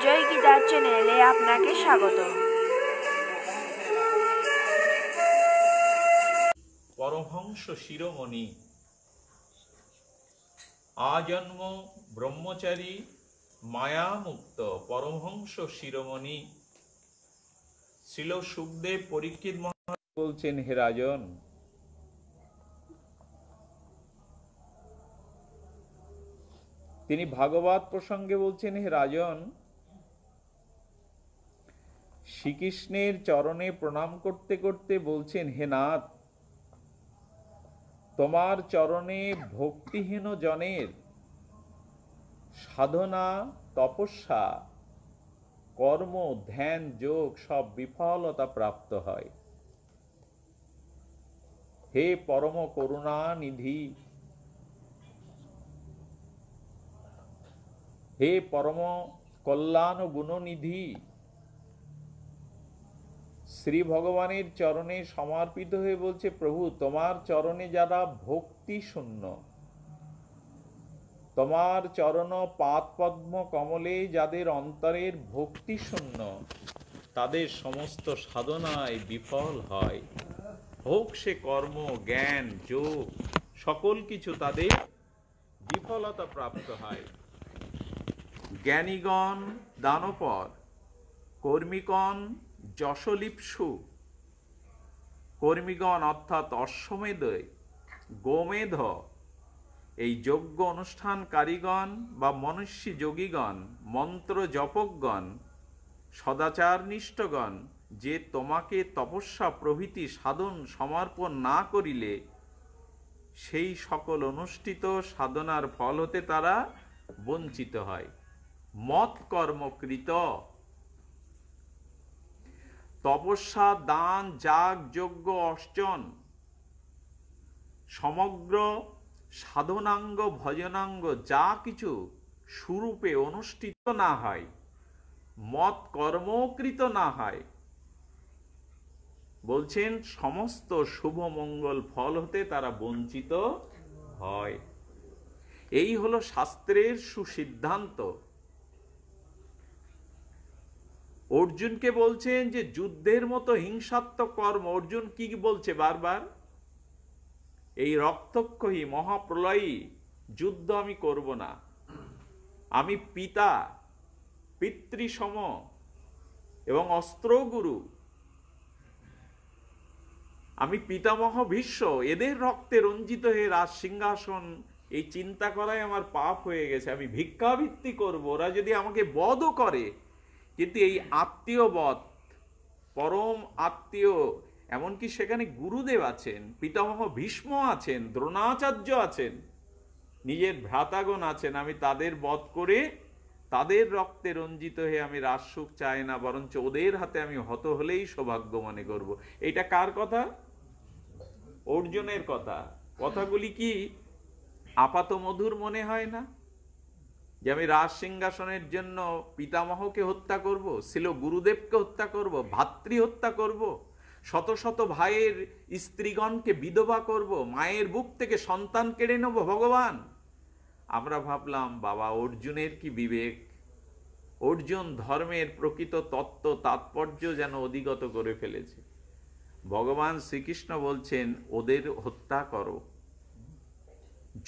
জয় গীতার চ্যানেলে আপনাকে স্বাগত। পরমহংস শিরোমণি আজন্ম ব্রহ্মচারী মায়ামুক্ত পরমহংস শিরোমণি শ্রীল সুখদেব পরীক্ষিত মহারাজ বলছেন, হে রাজন, তিনি ভাগবত প্রসঙ্গে বলছেন, হে রাজন, শ্রীকৃষ্ণের চরণে প্রণাম করতে করতে বলছেন, হে নাথ, তোমার চরণে ভক্তিহীন জনের সাধনা, তপস্যা, কর্ম, ধ্যান, যোগ সব বিফলতা প্রাপ্ত হয়। হে পরম করুণা নিধি, হে পরম কল্যাণ গুণনিধি, শ্রী ভগবানের চরণে সমর্পিত হয়ে বলছে, প্রভু, তোমার চরণে যারা ভক্তি শূন্য, তোমার চরণ পাদ পদ্ম কমলে যাদের অন্তরের ভক্তি শূন্য, তাদের সমস্ত সাধনায় বিফল হয়। হোক সে কর্ম, জ্ঞান, যোগ, সকল কিছু তাদের বিফলতা প্রাপ্ত হয়। জ্ঞানীগণ দানপর, কর্মীগণ যশলিপ্সু, কর্মীগণ অর্থাৎ অশ্বমেধ, গোমেধ, এই যজ্ঞ অনুষ্ঠানকারীগণ বা মনুষ্যী যোগীগণ, মন্ত্র জপকগণ, সদাচার নিষ্ঠগণ, যে তোমাকে তপস্যা প্রভৃতি সাধন সমর্পণ না করিলে সেই সকল অনুষ্ঠিত সাধনার ফল হতে তারা বঞ্চিত হয়। মত কর্মকৃত, তপস্যা, দান, যাগ, যজ্ঞ, অর্চন, সমগ্র সাধনাঙ্গ ভজনাঙ্গ যা কিছু সুরূপে অনুষ্ঠিত না হয়, মত কর্মকৃত না হয়, বলছেন সমস্ত শুভ মঙ্গল ফল হতে তারা বঞ্চিত হয়। এই হলো শাস্ত্রের সুসিদ্ধান্ত। অর্জুনকে বলছেন যে যুদ্ধের মতো হিংসাত্মক কর্ম, অর্জুন কি বলছে বারবার, এই রক্তক্ষয়ী মহাপ্রলয়ী যুদ্ধ আমি করব না। আমি পিতা, পিতৃসম এবং অস্ত্রগুরু, আমি পিতামহ ভীষ্ম, এদের রক্তে রঞ্জিত হয়ে রাজ সিংহাসন, এই চিন্তা করাই আমার পাপ হয়ে গেছে। আমি ভিক্ষাবৃত্তি করব, ওরা যদি আমাকে বধও করে, কিন্তু এই আত্মীয় বধ, পরম আত্মীয়, এমনকি সেখানে গুরুদেব আছেন, পিতামহ ভীষ্ম আছেন, দ্রোণাচার্য আছেন, নিজের ভ্রাতাগণ আছেন, আমি তাদের বধ করে তাদের রক্তে রঞ্জিত হয়ে আমি রাজসুখ চাই না, বরঞ্চ ওদের হাতে আমি হত হলেই সৌভাগ্য মনে করব। এটা কার কথা? অর্জুনের কথা। কথাগুলি কি আপাত মধুর মনে হয় না? যে আমি রাজ সিংহাসনের জন্য পিতামহকে হত্যা করব, ছিল গুরুদেবকে হত্যা করব, ভাতৃ হত্যা করব, শত শত ভাইয়ের স্ত্রীগণকে বিধবা করব, মায়ের বুক থেকে সন্তান কেড়ে নেব। ভগবান, আমরা ভাবলাম বাবা অর্জুনের কি বিবেক, অর্জুন ধর্মের প্রকৃত তত্ত্ব তাৎপর্য যেন অধিগত করে ফেলেছে। ভগবান শ্রীকৃষ্ণ বলছেন, ওদের হত্যা করো,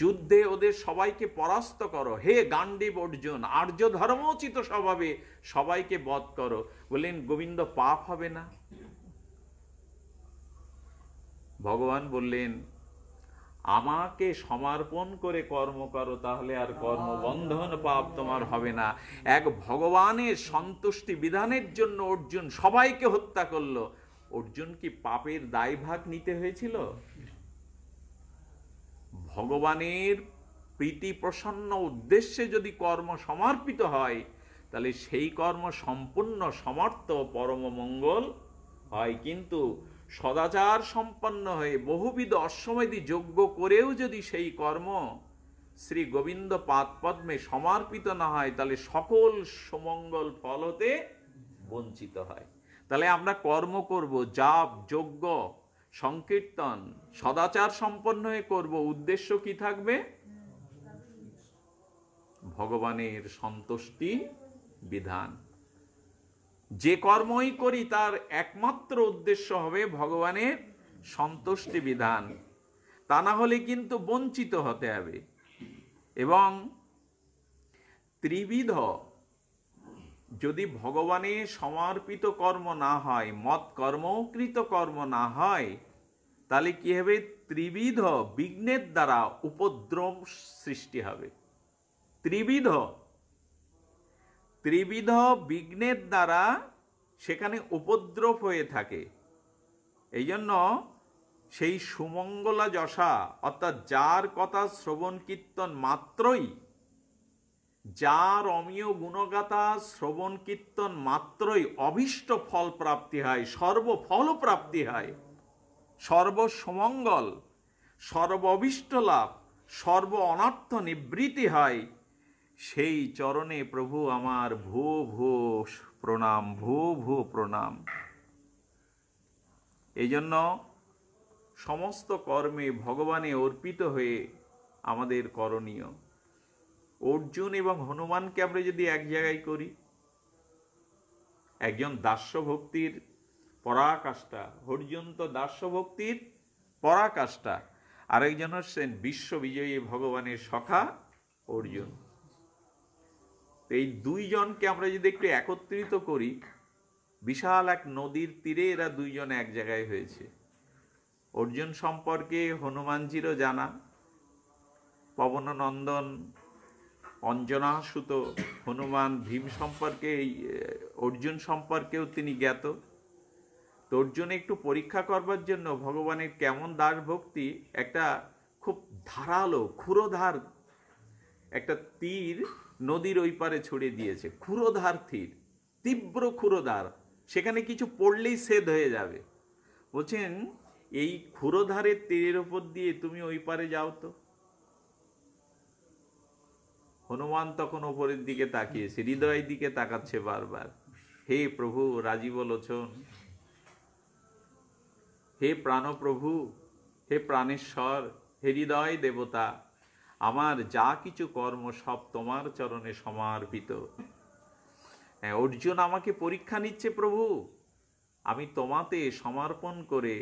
যুদ্ধে ওদের সবাইকে পরাস্ত করো। হে গান্ডীব অর্জুন, আর্য ধর্মোচিত স্বভাবে সবাইকে বধ করো। বললেন, গোবিন্দ, পাপ হবে না? ভগবান বললেন, আমাকে সমর্পণ করে কর্ম করো, তাহলে আর কর্মবন্ধন পাপ তোমার হবে না। এক ভগবানের সন্তুষ্টি বিধানের জন্য অর্জুন সবাইকে হত্যা করলো। অর্জুন কি পাপের দায়ভাগ নিতে হয়েছিল? ভগবানের প্রীতি প্রসন্ন উদ্দেশ্যে যদি কর্ম সমর্পিত হয়, তাহলে সেই কর্ম সম্পূর্ণ সমর্থ পরম মঙ্গল হয়। কিন্তু সদাচার সম্পন্ন হয়ে বহুবিধ অশ্বমেধী যজ্ঞ করেও যদি সেই কর্ম শ্রী গোবিন্দ পাদ পদ্মে সমর্পিত না হয়, তাহলে সকল সুমঙ্গল ফল হতে বঞ্চিত হয়। তাহলে আমরা কর্ম করব, জাপ, যজ্ঞ, সংকীর্তন, সদাচার সম্পন্ন হয়ে করব। উদ্দেশ্য কি থাকবে? ভগবানের সন্তুষ্টি বিধান। যে কর্মই করি তার একমাত্র উদ্দেশ্য হবে ভগবানের সন্তুষ্টি বিধান, তা না হলে কিন্তু বঞ্চিত হতে হবে। এবং ত্রিবিধ যদি ভগবানের সমর্পিত কর্ম না হয়, মত কর্মকৃত কর্ম না হয়, তাহলে কি হবে? ত্রিবিধ বিঘ্নের দ্বারা উপদ্রব সৃষ্টি হবে। ত্রিবিধ বিঘ্নের দ্বারা সেখানে উপদ্রব হয়ে থাকে। এই জন্য সেই সুমঙ্গলা যশা, অর্থাৎ যার কথা শ্রবণ কীর্তন মাত্রই, যার অমীয় গুণগাথা শ্রবণ কীর্তন মাত্রই অভীষ্ট ফল প্রাপ্তি হয়, সর্বফল প্রাপ্তি হয়, সর্বসুমঙ্গল, সর্ব অভীষ্ট লাভ, সর্ব অনর্থ নিবৃত্তি হয়, সেই চরণে প্রভু আমার ভূ ভূ প্রণাম, ভূ ভূ প্রণাম। এই জন্য সমস্ত কর্মে ভগবানে অর্পিত হয়ে আমাদের করণীয়। অর্জুন এবং হনুমানকে আমরা যদি এক জায়গায় করি, একজন দাস্য ভক্তির পরাকাষ্ঠা, অর্জুন তো দাস্য ভক্তির পরাকাষ্ঠা, আরেকজন হচ্ছেন বিশ্ববিজয়ী ভগবানের সখা অর্জুন। এই দুইজনকে আমরা যদি একটু একত্রিত করি, বিশাল এক নদীর তীরে এরা দুইজন এক জায়গায় হয়েছে। অর্জুন সম্পর্কে হনুমানজিরও জানা, পবননন্দন অঞ্জনাসুত হনুমান ভীম সম্পর্কে, অর্জুন সম্পর্কেও তিনি জ্ঞাত। তো অর্জুন একটু পরীক্ষা করবার জন্য ভগবানের কেমন দাস ভক্তি, একটা খুব ধারালো ক্ষুরোধার একটা তীর নদীর ওই পারে ছড়িয়ে দিয়েছে। ক্ষুরোধার তীর, তীব্র ক্ষুরোধার, সেখানে কিছু পড়লেই ছেদ হয়ে যাবে। বলছেন এই ক্ষুরোধারের তীরের ওপর দিয়ে তুমি ওই পারে যাও তো। হনুমান তখন ওপরের দিকে তাকিয়েছে, হৃদয়ের দিকে তাকাচ্ছে বারবার। হে প্রভু রাজীব লোচন, হে প্রাণপ্রভু, হে প্রাণেশ্বর, হে হৃদয় দেবতা, আমার যা কিছু কর্ম সব তোমার চরণে সমর্পিত। অর্জুন আমাকে পরীক্ষা নিচ্ছে প্রভু, আমি তোমাতে সমর্পণ করে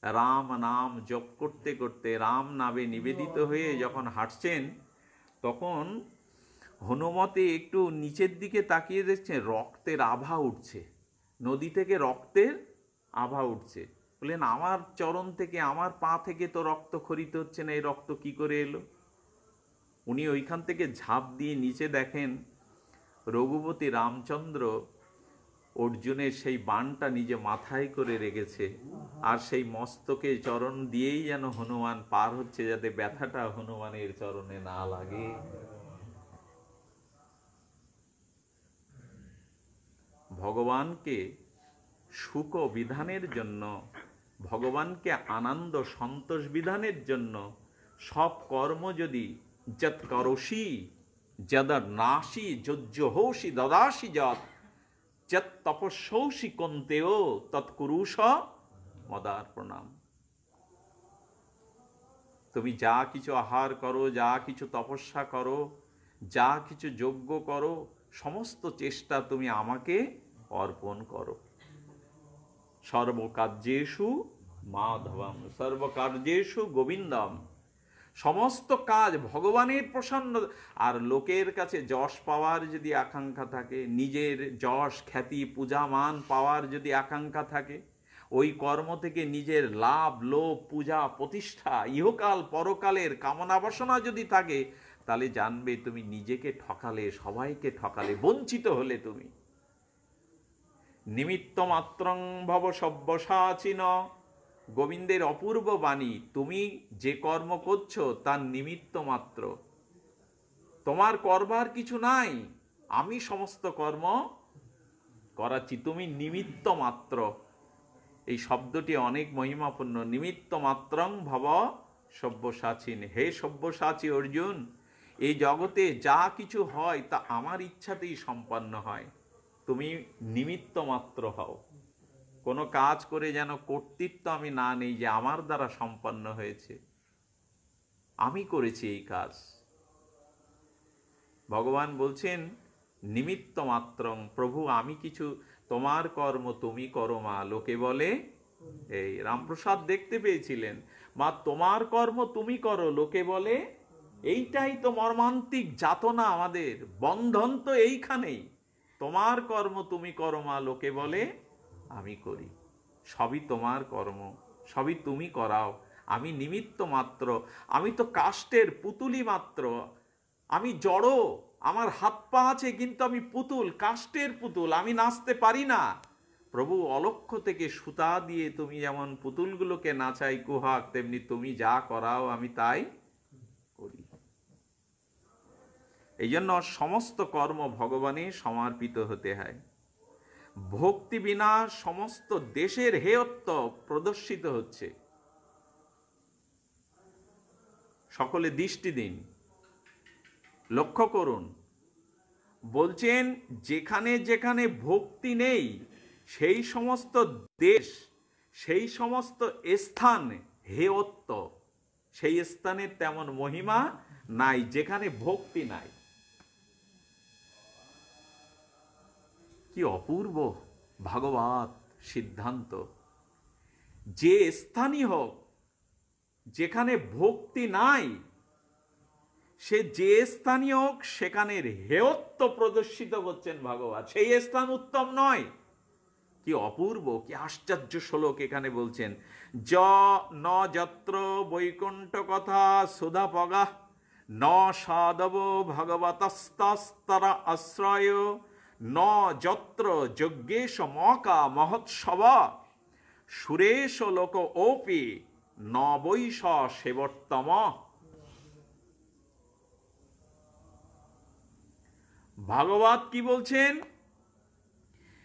রাম নাম জপ করতে করতে, রাম নামে নিবেদিত হয়ে যখন হাঁটছেন, তখন হনুমতে একটু নিচের দিকে তাকিয়ে দেখছেন রক্তের আভা উঠছে, নদী থেকে রক্তের আভা উঠছে। বললেন আমার চরণ থেকে, আমার পা থেকে তো রক্ত খরিত হচ্ছে না, এই রক্ত কি করে এলো? উনি ওইখান থেকে ঝাঁপ দিয়ে নিচে দেখেন রঘুপতি রামচন্দ্র অর্জুনের সেই বাণটা নিজে মাথায় করে রেখেছে, আর সেই মস্তকে চরণ দিয়েই যেন হনুমান পার হচ্ছে, যাতে ব্যথাটা হনুমানের চরণে না লাগে। ভগবানকে সুখ বিধানের জন্য, ভগবানকে আনন্দ সন্তোষ বিধানের জন্য সব কর্ম যদি যৎ করসি যদ নাসি যজ্জহসি দদাসি যৎ তপস্যৌসি কন্তেও তৎকুরুষ মদার প্রণাম। তুমি যা কিছু আহার করো, যা কিছু তপস্যা করো, যা কিছু যজ্ঞ করো, সমস্ত চেষ্টা তুমি আমাকে অর্পণ করো। সর্বকার্যেষু মাধবম, সর্বকার্যেষু গোবিন্দম। সমস্ত কাজ ভগবানের প্রসন্ন। আর লোকের কাছে যশ পাওয়ার যদি আকাঙ্ক্ষা থাকে, নিজের যশ খ্যাতি পূজা মান পাওয়ার যদি আকাঙ্ক্ষা থাকে, ওই কর্ম থেকে নিজের লাভ লোভ পূজা প্রতিষ্ঠা ইহকাল পরকালের কামনা বাসনা যদি থাকে, তাহলে জানবে তুমি নিজেকে ঠকালে, সবাইকে ঠকালে, বঞ্চিত হলে তুমি। নিমিত্ত মাত্রং ভব সব্যসাচিন, গোবিন্দের অপূর্ব বাণী। তুমি যে কর্ম করছো তার নিমিত্ত মাত্র, তোমার করবার কিছু নাই, আমি সমস্ত কর্ম করাচ্ছি, তুমি নিমিত্ত মাত্র। এই শব্দটি অনেক মহিমাপূর্ণ। নিমিত্ত মাত্রং ভব সব্যসাচিন। হে সব্যসাচী অর্জুন, এই জগতে যা কিছু হয় তা আমার ইচ্ছাতেই সম্পন্ন হয়, তুমি নিমিত্ত মাত্র হও। কোনো কাজ করে যেন কর্তৃত্ব আমি না নেই যে আমার দ্বারা সম্পন্ন হয়েছে, আমি করেছি এই কাজ। ভগবান বলছেন নিমিত্ত মাত্রং, প্রভু আমি কিছু, তোমার কর্ম তুমি করো মা, লোকে বলে। এই রামপ্রসাদ দেখতে পেয়েছিলেন, মা তোমার কর্ম তুমি করো, লোকে বলে। এইটাই তো মর্মান্তিক যাতনা, আমাদের বন্ধন তো এইখানেই। তোমার কর্ম তুমি করো মা, লোকে বলে আমি করি। সবই তোমার কর্ম, সবই তুমি করাও, আমি নিমিত্ত মাত্র, আমি তো কাষ্টের পুতুলি মাত্র, আমি জড়ো, আমার হাত পা আছে কিন্তু আমি পুতুল, কাষ্টের পুতুল, আমি নাচতে পারি না। প্রভু অলক্ষ্য থেকে সুতা দিয়ে তুমি যেমন পুতুলগুলোকে নাচাই কুহাক, তেমনি তুমি যা করাও আমি তাই করি। এই জন্য সমস্ত কর্ম ভগবানে সমর্পিত হতে হয়। ভক্তি বিনা সমস্ত দেশের হেয়ত্ব প্রদর্শিত হচ্ছে। সকলে দৃষ্টি দিন, লক্ষ্য করুন। বলছেন যেখানে যেখানে ভক্তি নেই সেই সমস্ত দেশ, সেই সমস্ত স্থান হেয়ত্ব, সেই স্থানের তেমন মহিমা নাই যেখানে ভক্তি নাই। কি অপূর্ব ভাগবত সিদ্ধান্ত! যে স্থানই হোক যেখানে ভক্তি নাই, সে যে স্থানই হোক সেখানের হেয়ত্ব প্রদর্শিত করছেন ভগবান, সেই স্থান উত্তম নয়। কি অপূর্ব, কি আশ্চর্য শ্লোক এখানে বলছেন। ন যত্র বৈকুণ্ঠ কথা সুধা পগা, ন সাধব ভগবতস্তর আশ্রয়, ন যত্র যজ্ঞেশ মকা মহোৎসব, সুরেশ লোক ওপি ন বৈশ সেবর্তম। ভাগবত কি বলছেন?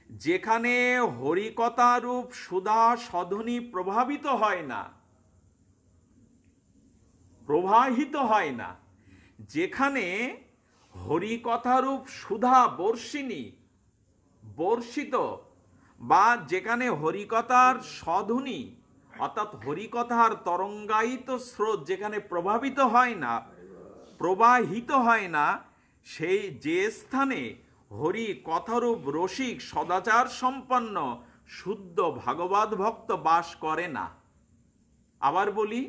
যেখানে হরিকথা রূপ সুধা সধনী প্রভাবিত হয় না, প্রবাহিত হয় না, যেখানে হরিকথারূপ সুধা বর্ষিনী বর্ষিত, বা যেখানে হরিকথার সধনী অর্থাৎ হরিকথার তরঙ্গায়িত স্রোত যেখানে প্রভাবিত হয় না, প্রবাহিত হয় না, সেই যে স্থানে হরি কথারূপ রসিক সদাচার সম্পন্ন শুদ্ধ ভাগবত ভক্ত বাস করে না। আবার বলি,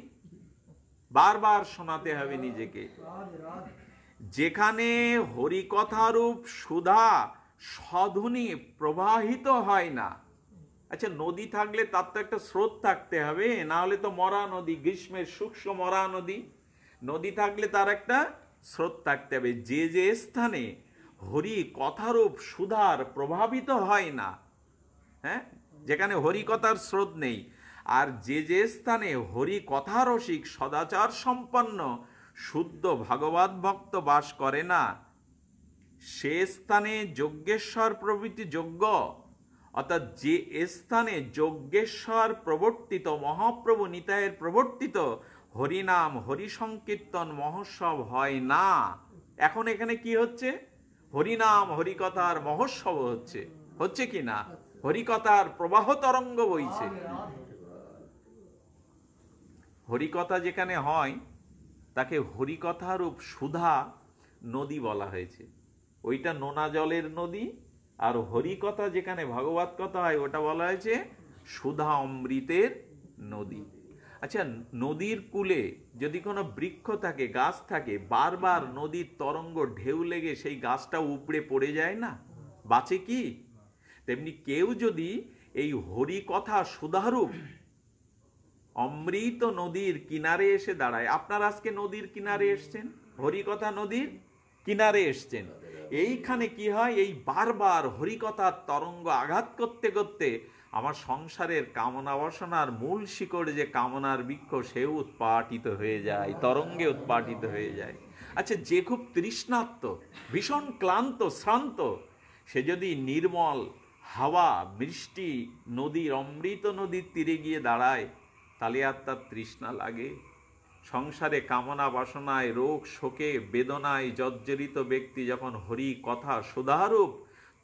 বারবার শোনাতে হবে নিজেকে, যেখানে হরিকথারূপ সুধা সধনী প্রবাহিত হয় না। আচ্ছা, নদী থাকলে তার তো একটা স্রোত থাকতে হবে, না হলে তো মরা নদী, গ্রীষ্মের শুষ্ক মরা নদী। নদী থাকলে তার একটা স্রোত থাকতে হবে। যে যে স্থানে হরি কথারূপ সুধার প্রভাবিত হয় না, হ্যাঁ, যেখানে হরিকথার স্রোত নেই, আর যে যে স্থানে হরি কথারসিক সদাচার সম্পন্ন শুদ্ধ ভাগবত ভক্ত বাস করে না, সে স্থানে যজ্ঞেশ্বর প্রভৃতি যজ্ঞ, অর্থাৎ যে স্থানে যজ্ঞেশ্বর প্রবর্তিত মহাপ্রভু নিতাইয়ের প্রবর্তিত হরিনাম হরি সংকীর্তন মহোৎসব হয় না। এখন এখানে কি হচ্ছে? হরিনাম হরিকথার মহোৎসব হচ্ছে, হচ্ছে কি না? হরিকথার প্রবাহ তরঙ্গ বইছে। হরিকথা যেখানে হয় তাকে হরিকথারূপ সুধা নদী বলা হয়েছে, ওইটা নোনা জলের নদী। আর হরিকথা যেখানে ভাগবত কথা হয় ওটা বলা হয়েছে সুধা অমৃতের নদী। আচ্ছা, নদীর কূলে যদি কোনো বৃক্ষ থাকে, গাছ থাকে, বারবার নদীর তরঙ্গ ঢেউ লেগে সেই গাছটা উপড়ে পড়ে যায় না, বাঁচে কি? তেমনি কেউ যদি এই হরিকথা সুধারূপ অমৃত নদীর কিনারে এসে দাঁড়ায়, আপনারা আজকে নদীর কিনারে এসছেন, হরিকথা নদীর কিনারে এসছেন, এইখানে কি হয়? এই বারবার হরিকথার তরঙ্গ আঘাত করতে করতে আমার সংসারের কামনা বাসনার মূল শিকড় যে কামনার বৃক্ষ, সেও উৎপাটিত হয়ে যায়, তরঙ্গে উৎপাটিত হয়ে যায়। আচ্ছা, যে খুব তৃষ্ণার্ত, ভীষণ ক্লান্ত শ্রান্ত, সে যদি নির্মল হাওয়া মিষ্টি নদীর, অমৃত নদীর তীরে গিয়ে দাঁড়ায়, তাহলে আর তার তৃষ্ণা লাগে? সংসারে কামনা বাসনায় রোগ শোকে বেদনায় জর্জরিত ব্যক্তি যখন হরি কথা সুধারূপ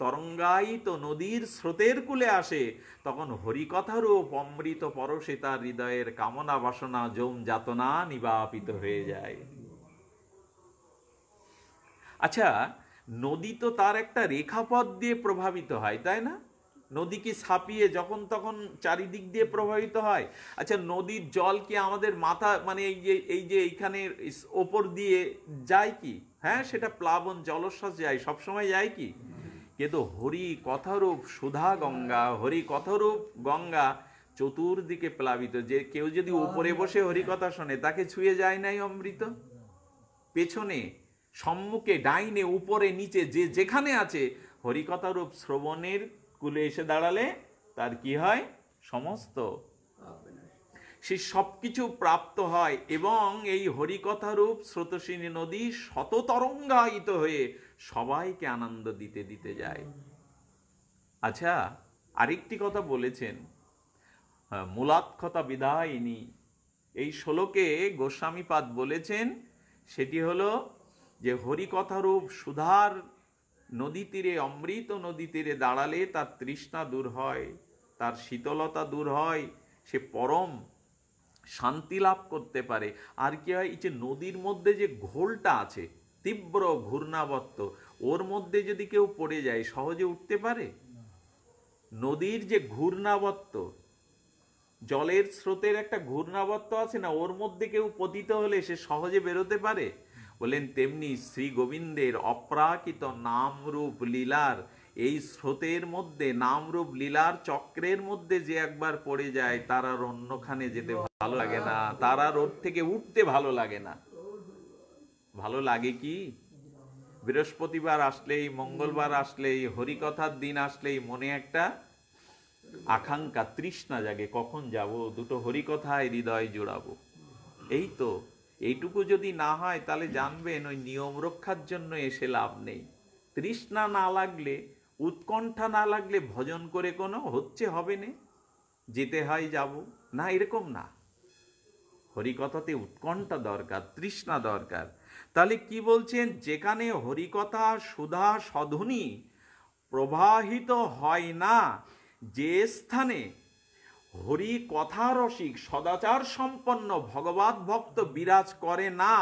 তরঙ্গায়িত নদীর স্রোতের কূলে আসে, তখন হরিকথারূপ অমৃত পরশে তার হৃদয়ের কামনা বাসনা যৌন যাতনা নিবাপিত হয়ে যায়। আচ্ছা, নদী তো তার একটা রেখাপথ দিয়ে প্রভাবিত হয়, তাই না? নদী কি ছাপিয়ে যখন তখন চারিদিক দিয়ে প্রভাবিত হয়? আচ্ছা, নদীর জল কি আমাদের মাথা মানে এই যে এইখানে ওপর দিয়ে যায় কি? হ্যাঁ, সেটা প্লাবন জলশ্বাস যায়, সবসময় যায় কি? কিন্তু হরি কথারূপ সুধা গঙ্গা, হরি কথারূপ গঙ্গা চতুর্দিকে প্লাবিত। যে কেউ যদি উপরে বসে হরি কথা শোনে, তাকে ছুঁয়ে যায় নাই অমৃত? পেছনে, সম্মুখে, ডাইনে, উপরে, নিচে, যে যেখানে আছে হরিকথারূপ শ্রবণের কুলে এসে দাঁড়ালে তার কি হয়? সমস্ত সে সবকিছু প্রাপ্ত হয়। এবং এই হরিকথারূপ স্রোতস্বিনী নদী শত তরঙ্গায়িত হয়ে সবাইকে আনন্দ দিতে দিতে যায়। আচ্ছা, আরেকটি কথা বলেছেন, মূলাক্ষতা বিদায়িনী, এই শ্লোকে গোস্বামীপাদ বলেছেন, সেটি হলো যে হরিকথারূপ সুধার নদী তীরে, অমৃত নদী তীরে দাঁড়ালে তার তৃষ্ণা দূর হয়, তার শীতলতা দূর হয়, সে পরম শান্তি লাভ করতে পারে। আর কি হয়, এই যে নদীর মধ্যে যে ঘোলটা আছে, তীব্র ঘূর্ণাবর্ত, ওর মধ্যে যদি কেউ পড়ে যায় সহজে উঠতে পারে? নদীর যে ঘূর্ণাবর্ত, জলের স্রোতের একটা ঘূর্ণাবর্ত আছে না, ওর মধ্যে কেউ পতিত হলে সে সহজে বেরোতে পারে? বলেন তেমনি শ্রী গোবিন্দের অপ্রাকৃত নামরূপ লীলার এই স্রোতের মধ্যে, নামরূপ লীলার চক্রের মধ্যে যে একবার পড়ে যায়, তার আর অন্যখানে যেতে ভালো লাগে না, তার আর ওর থেকে উঠতে ভালো লাগে না। ভালো লাগে কি? বৃহস্পতিবার আসলেই, মঙ্গলবার আসলেই, হরিকথার দিন আসলেই মনে একটা আকাঙ্ক্ষা, তৃষ্ণা জাগে, কখন যাব, দুটো হরিকথায় হৃদয় জোড়াবো। এই তো, এইটুকু যদি না হয় তাহলে জানবেন ওই নিয়ম রক্ষার জন্য এসে লাভ নেই। তৃষ্ণা না লাগলে, উৎকণ্ঠা না লাগলে ভজন করে কোনো হচ্ছে হবে না, যেতে হয় যাব না, এরকম না। হরিকথাতে উৎকণ্ঠা দরকার, তৃষ্ণা দরকার। তাহলে কি বলছেন, যেখানে হরিকথা সুধা সধুনী প্রবাহিত হয় না, যে স্থানে হরি কথা রসিক সদাচার সম্পন্ন ভগবত ভক্ত বিরাজ করে না,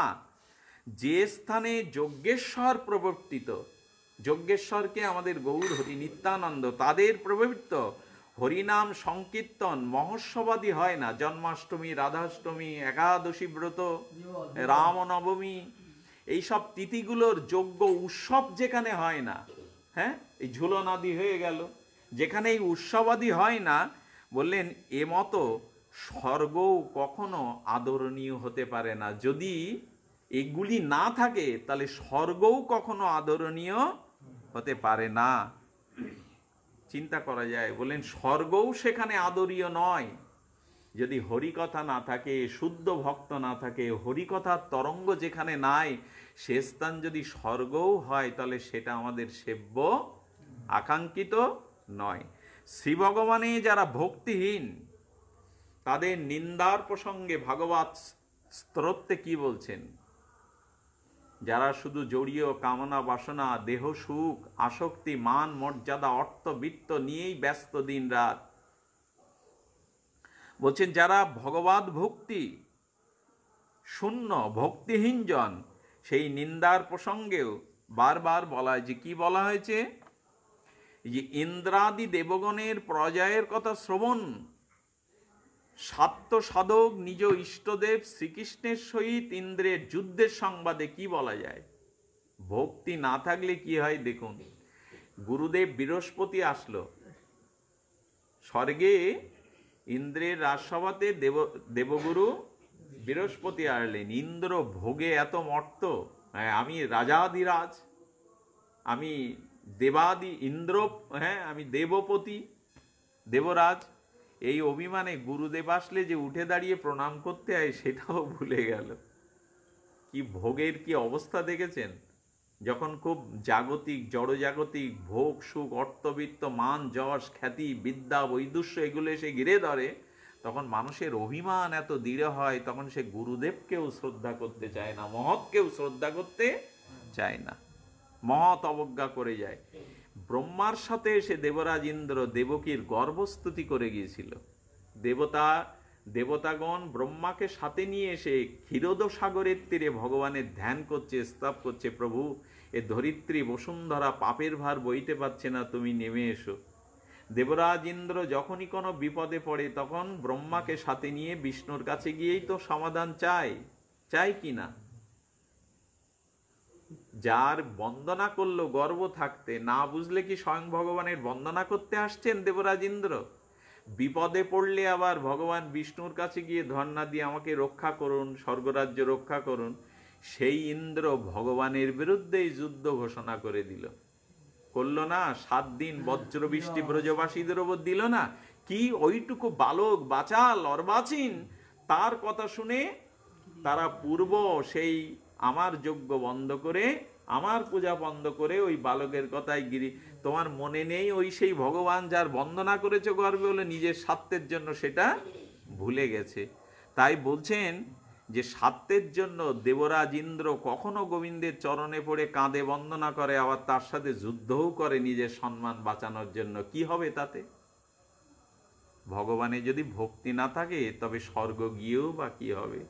যে স্থানে যজ্ঞেশ্বর প্রবর্তিত, যজ্ঞেশ্বরকে আমাদের গৌর হরি নিত্যানন্দ তাদের প্রবর্তিত হরিনাম সংকীর্তন মহোৎসবাদী হয় না, জন্মাষ্টমী, রাধাষ্টমী, একাদশী ব্রত, রামনবমী, এইসব তিথিগুলোর যজ্ঞ উৎসব যেখানে হয় না, হ্যাঁ, এই ঝুলনাদি হয়ে গেল, যেখানে এই উৎসবাদি হয় না, বললেন এ মতো স্বর্গও কখনো আদরণীয় হতে পারে না। যদি এগুলি না থাকে তাহলে স্বর্গও কখনো আদরণীয় হতে পারে না। চিন্তা করা যায়, বললেন স্বর্গও সেখানে আদরীয় নয় যদি হরিকথা না থাকে, শুদ্ধ ভক্ত না থাকে, হরিকথার তরঙ্গ যেখানে নাই, সে স্থান যদি স্বর্গও হয় তাহলে সেটা আমাদের সেব্য, আকাঙ্ক্ষিত নয়। শ্রী ভগবানে যারা ভক্তিহীন, তাদের নিন্দার প্রসঙ্গে ভাগবত স্তোত্রে কি বলছেন? যারা শুধু জড়ীয় কামনা বাসনা, দেহ সুখ, আসক্তি, মান মর্যাদা, অর্থ বৃত্ত নিয়েই ব্যস্ত দিন রাত, বলছেন যারা ভগবত ভক্তি শূন্য, ভক্তিহীন জন, সেই নিন্দার প্রসঙ্গেও বারবার বলা হয়েছে। কি বলা হয়েছে? যে ইন্দ্রাদি দেবগণের পরাজয়ের কথা শ্রবণ, সাত্য সাধক নিজ ইষ্টদেব শ্রীকৃষ্ণের সহিত ইন্দ্রের যুদ্ধের সংবাদে কি বলা যায়? ভক্তি না থাকলে কি হয় দেখুন। গুরুদেব বৃহস্পতি আসলো স্বর্গে, ইন্দ্রের রাজসভাতে দেবগুরু বৃহস্পতি আসলেন। ইন্দ্র ভোগে এত মর্ত, আমি রাজাধিরাজ, আমি দেবাদি ইন্দ্র, হ্যাঁ আমি দেবপতি, দেবরাজ, এই অভিমানে গুরুদেব আসলে যে উঠে দাঁড়িয়ে প্রণাম করতে হয় সেটাও ভুলে গেল। কি ভোগের কি অবস্থা দেখেছেন? যখন খুব জাগতিক, জড়জাগতিক ভোগ সুখ, অর্থবিত্ত, মান যশ খ্যাতি, বিদ্যা বৈদুষ্য এগুলো এসে ঘিরে ধরে, তখন মানুষের অভিমান এত দৃঢ় হয়, তখন সে গুরুদেবকেও শ্রদ্ধা করতে চায় না, মহৎকেও শ্রদ্ধা করতে চায় না, মহৎ অবজ্ঞা করে যায়। ব্রহ্মার সাথে এসে দেবরাজ ইন্দ্র দেবকীর গর্ভস্তুতি করে গিয়েছিল। দেবতাগণ ব্রহ্মাকে সাথে নিয়ে এসে ক্ষীরোদ সাগরের তীরে ভগবানের ধ্যান করছে, স্তব করছে, প্রভু এ ধরিত্রী বসুন্ধরা পাপের ভার বইতে পারছে না, তুমি নেমে এসো। দেবরাজ ইন্দ্র যখনই কোনো বিপদে পড়ে তখন ব্রহ্মাকে সাথে নিয়ে বিষ্ণুর কাছে গিয়েই তো সমাধান চাই কি না? যার বন্দনা করলো গর্ব থাকতে, না বুঝলে কি স্বয়ং ভগবানের বন্দনা করতে আসছেন দেবরাজ ইন্দ্র? বিপদে পড়লে আবার ভগবান বিষ্ণুর কাছে গিয়ে ধর্ণা দিয়ে আমাকে রক্ষা করুন, স্বর্গরাজ্য রক্ষা করুন। সেই ইন্দ্র ভগবানের বিরুদ্ধেই যুদ্ধ ঘোষণা করে দিল, করলো না? 7 দিন বজ্র বৃষ্টি ব্রজবাসীদের ওপর দিল না? কি ওইটুকু বালক বাচাল অর্বাচীন, তার কথা শুনে তারা পূর্ব সেই আমার যজ্ঞ বন্ধ করে, আমার পূজা বন্ধ করে ওই বালকের কথায় গিরি। তোমার মনে নেই ওই সেই ভগবান যার বন্দনা করেছে গর্বে, হলে নিজের স্বার্থের জন্য সেটা ভুলে গেছে। তাই বলছেন যে স্বার্থের জন্য দেবরাজ ইন্দ্র কখনো গোবিন্দের চরণে পড়ে কাঁদে বন্দনা করে, আবার তার সাথে যুদ্ধও করে নিজের সম্মান বাঁচানোর জন্য। কি হবে তাতে? ভগবানে যদি ভক্তি না থাকে তবে স্বর্গ গিয়েও বা কি হবে?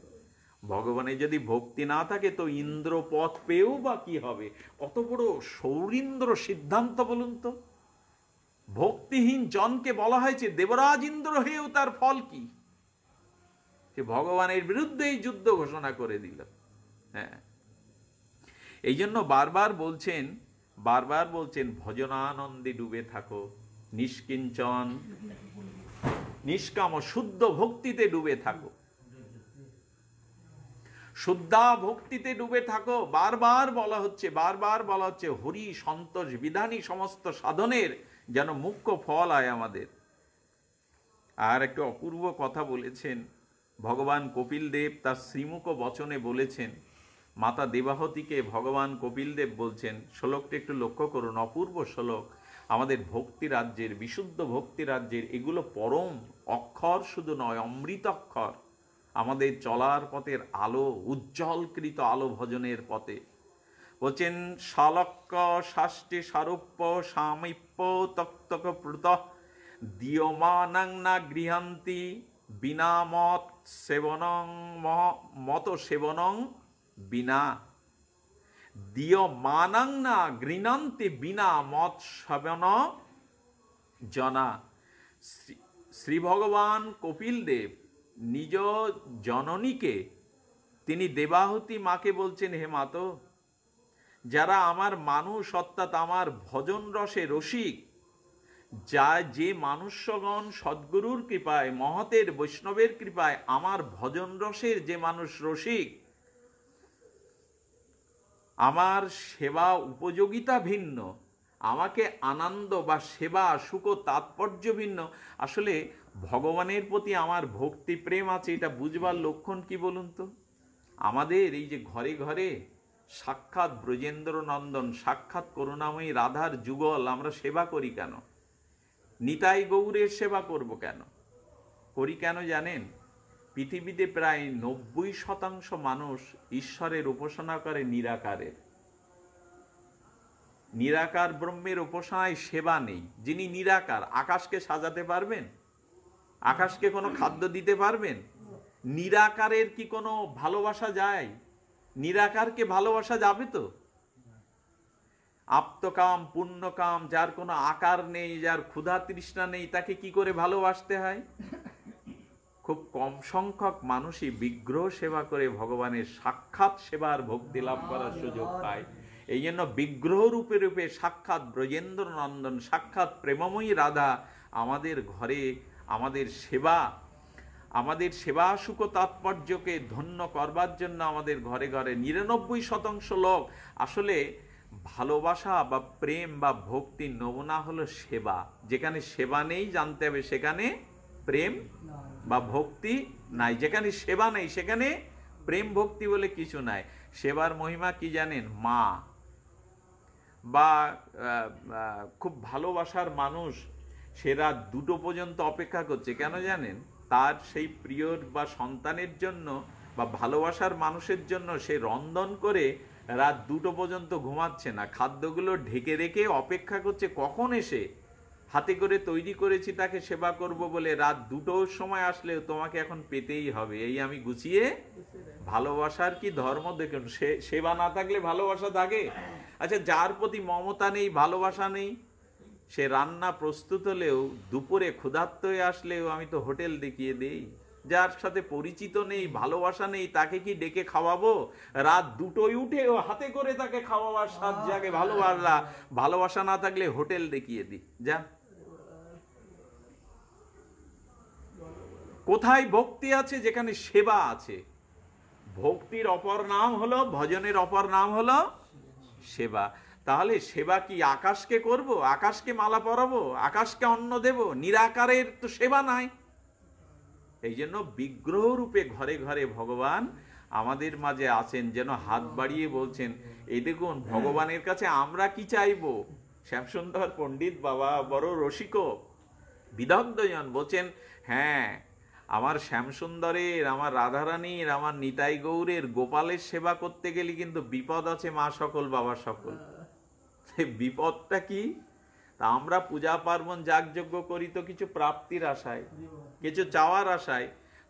ভগবানে যদি ভক্তি না থাকে তো ইন্দ্র পথ পেয়েও বা কি হবে? কত বড় সৌরিন্দ্র সিদ্ধান্ত বলুন তো। ভক্তিহীন জনকে বলা হয়েছে দেবরাজ ইন্দ্র হয়েও তার ফল কি? সে ভগবানের বিরুদ্ধেই যুদ্ধ ঘোষণা করে দিল। হ্যাঁ, এই জন্য বারবার বলছেন ভজনানন্দে ডুবে থাকো, নিষ্কিঞ্চন নিষ্কাম শুদ্ধ ভক্তিতে ডুবে থাকো, শুদ্ধা ভক্তিতে ডুবে থাকো। বারবার বলা হচ্ছে হরি সন্তোষ বিধানী সমস্ত সাধনের যেন মুখ্য ফল হয় আমাদের। আর একটা অপূর্ব কথা বলেছেন ভগবান কপিল দেব, তার শ্রীমুখ বচনে বলেছেন। মাতা দেবাহতীকে ভগবান কপিল দেব বলছেন, শ্লোকটা একটু লক্ষ্য করুন, অপূর্ব শ্লোক। আমাদের ভক্তি রাজ্যের, বিশুদ্ধ ভক্তি রাজ্যের এগুলো পরম অক্ষর শুধু নয়, অমৃত অক্ষর, আমাদের চলার পথের আলো, উজ্জ্বলকৃত আলো ভজনের পথে। বলছেন শালক্য শাস্তি সারূপ্য সামীপ্য তক্তক প্রত দীয়মানাং না গৃহান্তি বিনা মত সেবনং মত সেবনং বিনা দীয়মানাং না গৃহান্তি বিনা মত সেবন জনা। শ্রী ভগবান কপিল দেব নিজ জননীকে, তিনি দেবাহুতি মাকে বলছেন, হে মাতো, যারা আমার মানুষ অর্থাৎ আমার ভজন রসে রসিক, যে মানুষ্যগণ সদ্গুরুর কৃপায়, মহতের বৈষ্ণবের কৃপায় আমার ভজন রসের যে মানুষ রসিক, আমার সেবা উপযোগিতা ভিন্ন, আমাকে আনন্দ বা সেবা সুখ তাৎপর্য ভিন্ন। আসলে ভগবানের প্রতি আমার ভক্তি প্রেম আছে, এটা বুঝবার লক্ষণ কি বলুন তো? আমাদের এই যে ঘরে ঘরে সাক্ষাৎ ব্রজেন্দ্র নন্দন, সাক্ষাৎ করুণাময়ী রাধার যুগল আমরা সেবা করি কেন? নিতাই গৌরের সেবা করব কেন? করি কেন জানেন? পৃথিবীতে প্রায় 90% মানুষ ঈশ্বরের উপাসনা করে নিরাকারের। নিরাকার ব্রহ্মের উপাসনায় সেবা নেই। যিনি নিরাকার, আকাশকে সাজাতে পারবেন? আকাশকে কোনো খাদ্য দিতে পারবেন? নিরাকারের কি কোনো ভালোবাসা যায়? নিরাকারকে ভালোবাসা যাবে তো? আপ্তকাম পুণ্যকাম, যার কোনো আকার নেই, যার ক্ষুধা তৃষ্ণা নেই, তাকে কি করে ভালোবাসতে হয়? খুব কম সংখ্যক মানুষই বিগ্রহ সেবা করে ভগবানের সাক্ষাৎ সেবার ভক্তি লাভ করার সুযোগ পায়। এই জন্য বিগ্রহ রূপে রূপে সাক্ষাৎ ব্রজেন্দ্র নন্দন, সাক্ষাৎ প্রেমময়ী রাধা আমাদের ঘরে আমাদের সেবা সুখ তাৎপর্যকে ধন্য করবার জন্য আমাদের ঘরে ঘরে 99% লোক আসলে ভালোবাসা বা প্রেম বা ভক্তির নমুনা হলো সেবা। যেখানে সেবা নেই জানতে হবে সেখানে প্রেম বা ভক্তি নাই। যেখানে সেবা নেই সেখানে প্রেম ভক্তি বলে কিছু নাই। সেবার মহিমা কি জানেন? মা বা খুব ভালোবাসার মানুষ সে রাত 2টো পর্যন্ত অপেক্ষা করছে, কেন জানেন? তার সেই প্রিয় বা সন্তানের জন্য বা ভালোবাসার মানুষের জন্য সে রন্ধন করে রাত 2টো পর্যন্ত ঘুমাচ্ছে না, খাদ্যগুলো ঢেকে রেখে অপেক্ষা করছে কখন এসে হাতে করে তৈরি করেছি তাকে সেবা করব বলে, রাত 2টোর সময় আসলে তোমাকে এখন পেতেই হবে, এই আমি গুছিয়ে। ভালোবাসার কি ধর্ম দেখুন, সেবা না থাকলে ভালোবাসা থাকে? আচ্ছা, যার প্রতি মমতা নেই, ভালোবাসা নেই, সে রান্না প্রস্তুত হলেও দুপুরে ক্ষুধার্ত হয়ে আসলেও আমি তো হোটেল দেখিয়ে দেই। যার সাথে পরিচিত নেই, ভালোবাসা নেই, তাকে কি ডেকে খাওয়াবো? রাত দুটোয় উঠে ও হাতে করে তাকে খাওয়াবার সাত জাগে ভালোবাসা না থাকলে হোটেল দেখিয়ে দিই। যা, কোথায় ভক্তি আছে? যেখানে সেবা আছে। ভক্তির অপর নাম হলো, ভজনের অপর নাম হলো সেবা। তাহলে সেবা কি আকাশকে করব? আকাশকে মালা পরাবো? আকাশকে অন্ন দেব? নিরাকারের তো সেবা নাই। এই জন্য বিগ্রহ রূপে ঘরে ঘরে ভগবান আমাদের মাঝে আছেন, যেন হাত বাড়িয়ে বলছেন, এই দেখুন ভগবানের কাছে আমরা কি চাইবো। শ্যামসুন্দর পণ্ডিত বাবা বড় রসিক, বিদগ্ধজন, বলছেন, হ্যাঁ, আমার শ্যামসুন্দরের, আমার রাধারানীর, আমার নিতাই গৌরের, গোপালের সেবা করতে গেলে কিন্তু বিপদ আছে, মা সকল বাবা সকল। বিপদটা কি? তা আমরা পূজা পার্বণ যাগযজ্ঞ করি তো কিছু প্রাপ্তির আশায়, কিছু চাওয়ার আশায়।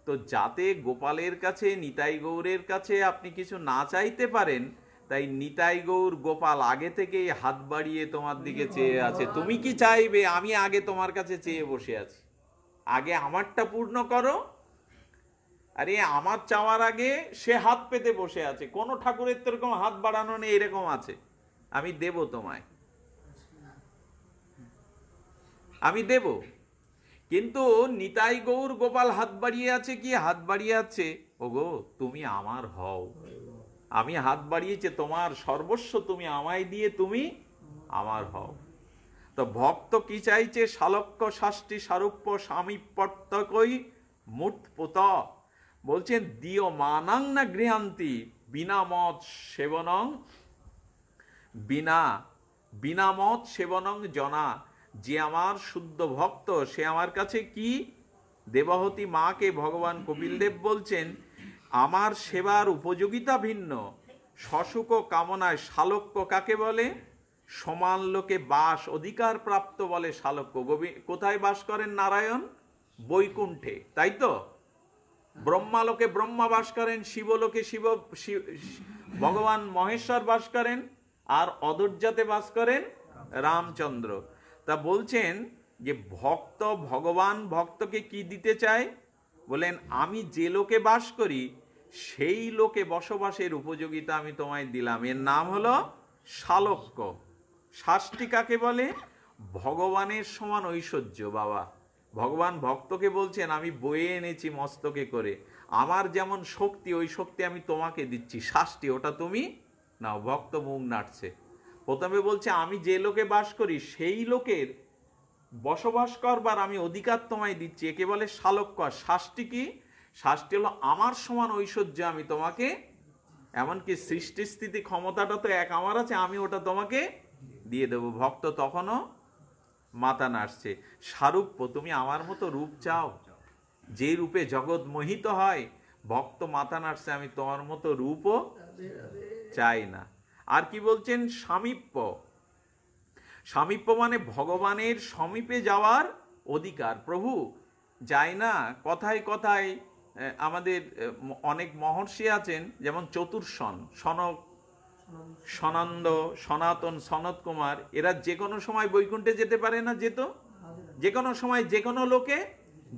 তো যাতে গোপালের কাছে, নিতাই গৌরের কাছে আপনি কিছু না চাইতে পারেন, তাই নিতাই গৌর গোপাল আগে থেকেই হাত বাড়িয়ে তোমার দিকে চেয়ে আছে। তুমি কি চাইবে? আমি আগে তোমার কাছে চেয়ে বসে আছি, আগে আমারটা পূর্ণ করো। আরে আমার চাওয়ার আগে সে হাত পেতে বসে আছে। কোন ঠাকুরের তো এরকম হাত বাড়ানো নেই, এরকম আছে, আমি দেব তোমায়, আমি দেব। কিন্তু নিতাই গৌর গোপাল হাত বাড়িয়ে আছে, কি হাত বাড়িয়ে আছে, ওগো তুমি আমার হও। আমি হাত বাড়িয়েছে তোমার সর্বস্ব, তুমি আমায় দিয়ে তুমি আমার হও। তো ভক্ত কি চাইছে? শালক্য শাস্তি সারূপ্য স্বামীপত্যকই মূর্তপোত। বলছেন, দিও মানাং না গৃহান্তি বিনা মত সেবনং, বিনা মত সেবনং জনা। যে আমার শুদ্ধ ভক্ত, সে আমার কাছে কি? দেবহতী মাকে ভগবান কপিলদেব বলছেন, আমার সেবার উপযোগিতা ভিন্ন। শশুক কামনায় শালক্য কাকে বলে? সমান লোকে বাস অধিকার প্রাপ্ত বলে শালক্য। কোথায় বাস করেন নারায়ণ? বৈকুণ্ঠে, তাই তো? ব্রহ্মালোকে ব্রহ্মা বাস করেন, শিবলোকে ভগবান মহেশ্বর বাস করেন, আর অদর্যাতে বাস করেন রামচন্দ্র। তা বলছেন যে ভক্ত, ভগবান ভক্তকে কি দিতে চায়? বলেন, আমি যে লোকে বাস করি সেই লোকে বসবাসের উপযোগিতা আমি তোমায় দিলাম। এর নাম হলো শালক্য। শাস্তি কাকে বলে? ভগবানের সমান ঐশ্বর্য। বাবা, ভগবান ভক্তকে বলছেন, আমি বয়ে এনেছি মস্তকে করে, আমার যেমন শক্তি, ওই শক্তি আমি তোমাকে দিচ্ছি, শাস্তি ওটা তুমি নাও। ভক্ত মুখ নাড়ছে। প্রথমে বলছে, আমি যে লোকে বাস করি সেই লোকের বসবাস করবার আমি অধিকার তোমায় দিচ্ছি, একে বলে শালক্য। শাস্তি কি? শাস্তি হলো আমার সমান ঐশ্বর্য আমি তোমাকে, এমনকি সৃষ্টি স্থিতি ক্ষমতাটা তো এক আমার আছে, আমি ওটা তোমাকে দিয়ে দেব। ভক্ত তখনও মাথা নাড়ছে। সারূপ্য, তুমি আমার মতো রূপ চাও, যে রূপে জগৎ মোহিত হয়। ভক্ত মাথা নাড়ছে, আমি তোমার মতো রূপও চাই না। আর কি বলছেন? সামীপ্য। সামীপ্য মানে ভগবানের সমীপে যাওয়ার অধিকার। প্রভু যায় না কথায় কথায়। আমাদের অনেক মহর্ষি আছেন, যেমন চতুর্শন, সনক, সনন্দ, সনাতন, সনত কুমার, এরা যে কোনো সময় বৈকুণ্ঠে যেতে পারে না? যেত, যে কোনো সময় যে কোনো লোকে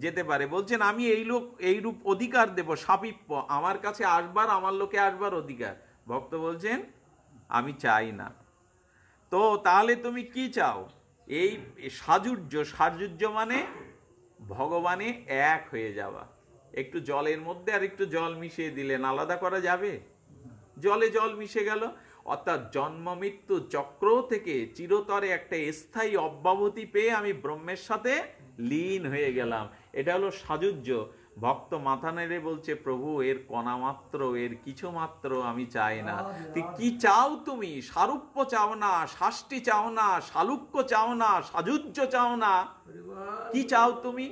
যেতে পারে। বলছেন, আমি এই রূপ অধিকার দেব, সাপীপ্য, আমার কাছে আসবার, আমার লোকে আসবার অধিকার। ভক্ত বলছেন, আমি চাই না। তো তাহলে তুমি কি চাও? এই সাজুর্য, সাজুর্য মানে ভগবানে এক হয়ে যাওয়া। একটু জলের মধ্যে আর একটু জল মিশিয়ে দিলেন, আলাদা করা যাবে? জলে জল মিশে গেল। অর্থাৎ জন্ম মৃত্যু চক্র থেকে চিরতরে একটা স্থায়ী অব্যাহতি পেয়ে আমি ব্রহ্মের সাথে লীন হয়ে গেলাম। এটা হলো সাজুর্য। ভক্ত মাথা নেড়ে বলছে, প্রভু এর কণা মাত্র, এর কিছু মাত্র আমি চাই না। তুই কি চাও? তুমি সারূপ্য চাও না, শাস্তি চাও না, শালুক্য চাও না, সাজুর্য চাও না, কি চাও তুমি?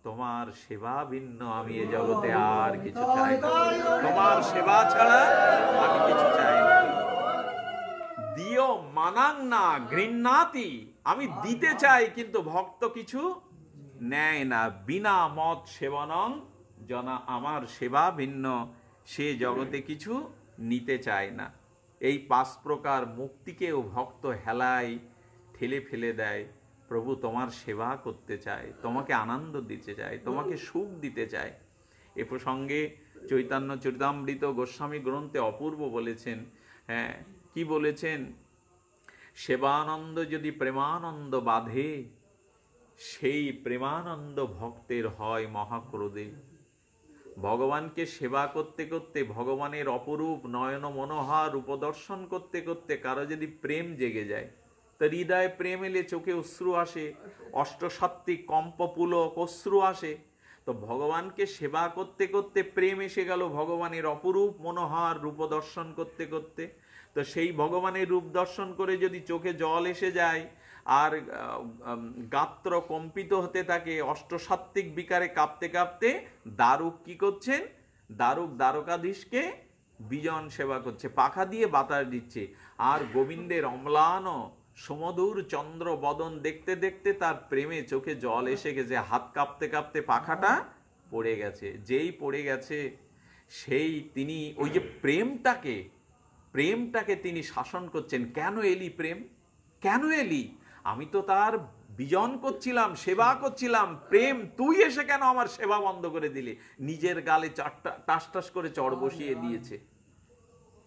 তোমার সেবা ভিন্ন আমি এ জগতে আর কিছু চাই না। তোমার সেবা ছাড়া আমি কিছু চাই না। দিও মানাং না ঘৃণাতি, আমি দিতে চাই কিন্তু ভক্ত কিছু নেয় না। বিনা মত সেবনং জনা, আমার সেবা ভিন্ন, সে জগতে কিছু নিতে চায় না। এই 5 প্রকার মুক্তিকেও ভক্ত হেলায় ঠেলে ফেলে দেয়। প্রভু তোমার সেবা করতে চায়, তোমাকে আনন্দ দিতে চায়, তোমাকে সুখ দিতে চায়। এ প্রসঙ্গে চৈতন্য চরিতামৃত গোস্বামী গ্রন্থে অপূর্ব বলেছেন। হ্যাঁ, কি বলেছেন? সেবানন্দ যদি প্রেমানন্দ বাঁধে, সেই প্রেমানন্দ ভক্তের হয় মহাক্রোধে। ভগবানকে সেবা করতে করতে, ভগবানের অপরূপ নয়ন মনোহর উপদর্শন করতে করতে কারো যদি প্রেম জেগে যায়, তার হৃদয়ে প্রেম এলে চোখে অশ্রু আসে, অষ্টসাত্ত্বিক কম্পপুলক অশ্রু আসে। তো ভগবানকে সেবা করতে করতে প্রেম এসে গেল ভগবানের অপরূপ মনোহর রূপ দর্শন করতে করতে। তো সেই ভগবানের রূপ দর্শন করে যদি চোখে জল এসে যায় আর গাত্র কম্পিত হতে থাকে, অষ্টসাত্ত্বিক বিকারে কাঁপতে কাঁপতে দারুক কি করছেন? দারুক দ্বারকাধীশকে বিজন সেবা করছে, পাখা দিয়ে বাতাস দিচ্ছে। আর গোবিন্দের অম্লান সুমধুর চন্দ্র বদন দেখতে দেখতে তার প্রেমে চোখে জল এসে গেছে, হাত কাঁপতে কাঁপতে পাখাটা পড়ে গেছে। যেই পড়ে গেছে সেই তিনি ওই যে প্রেমটাকে তিনি শাসন করছেন। কেন এলি প্রেম, কেন এলি? আমি তো তার বিজন করছিলাম, সেবা করছিলাম। প্রেম, তুই এসে কেন আমার সেবা বন্ধ করে দিলি? নিজের গালে টাস টাস করে চড় বসিয়ে দিয়েছে।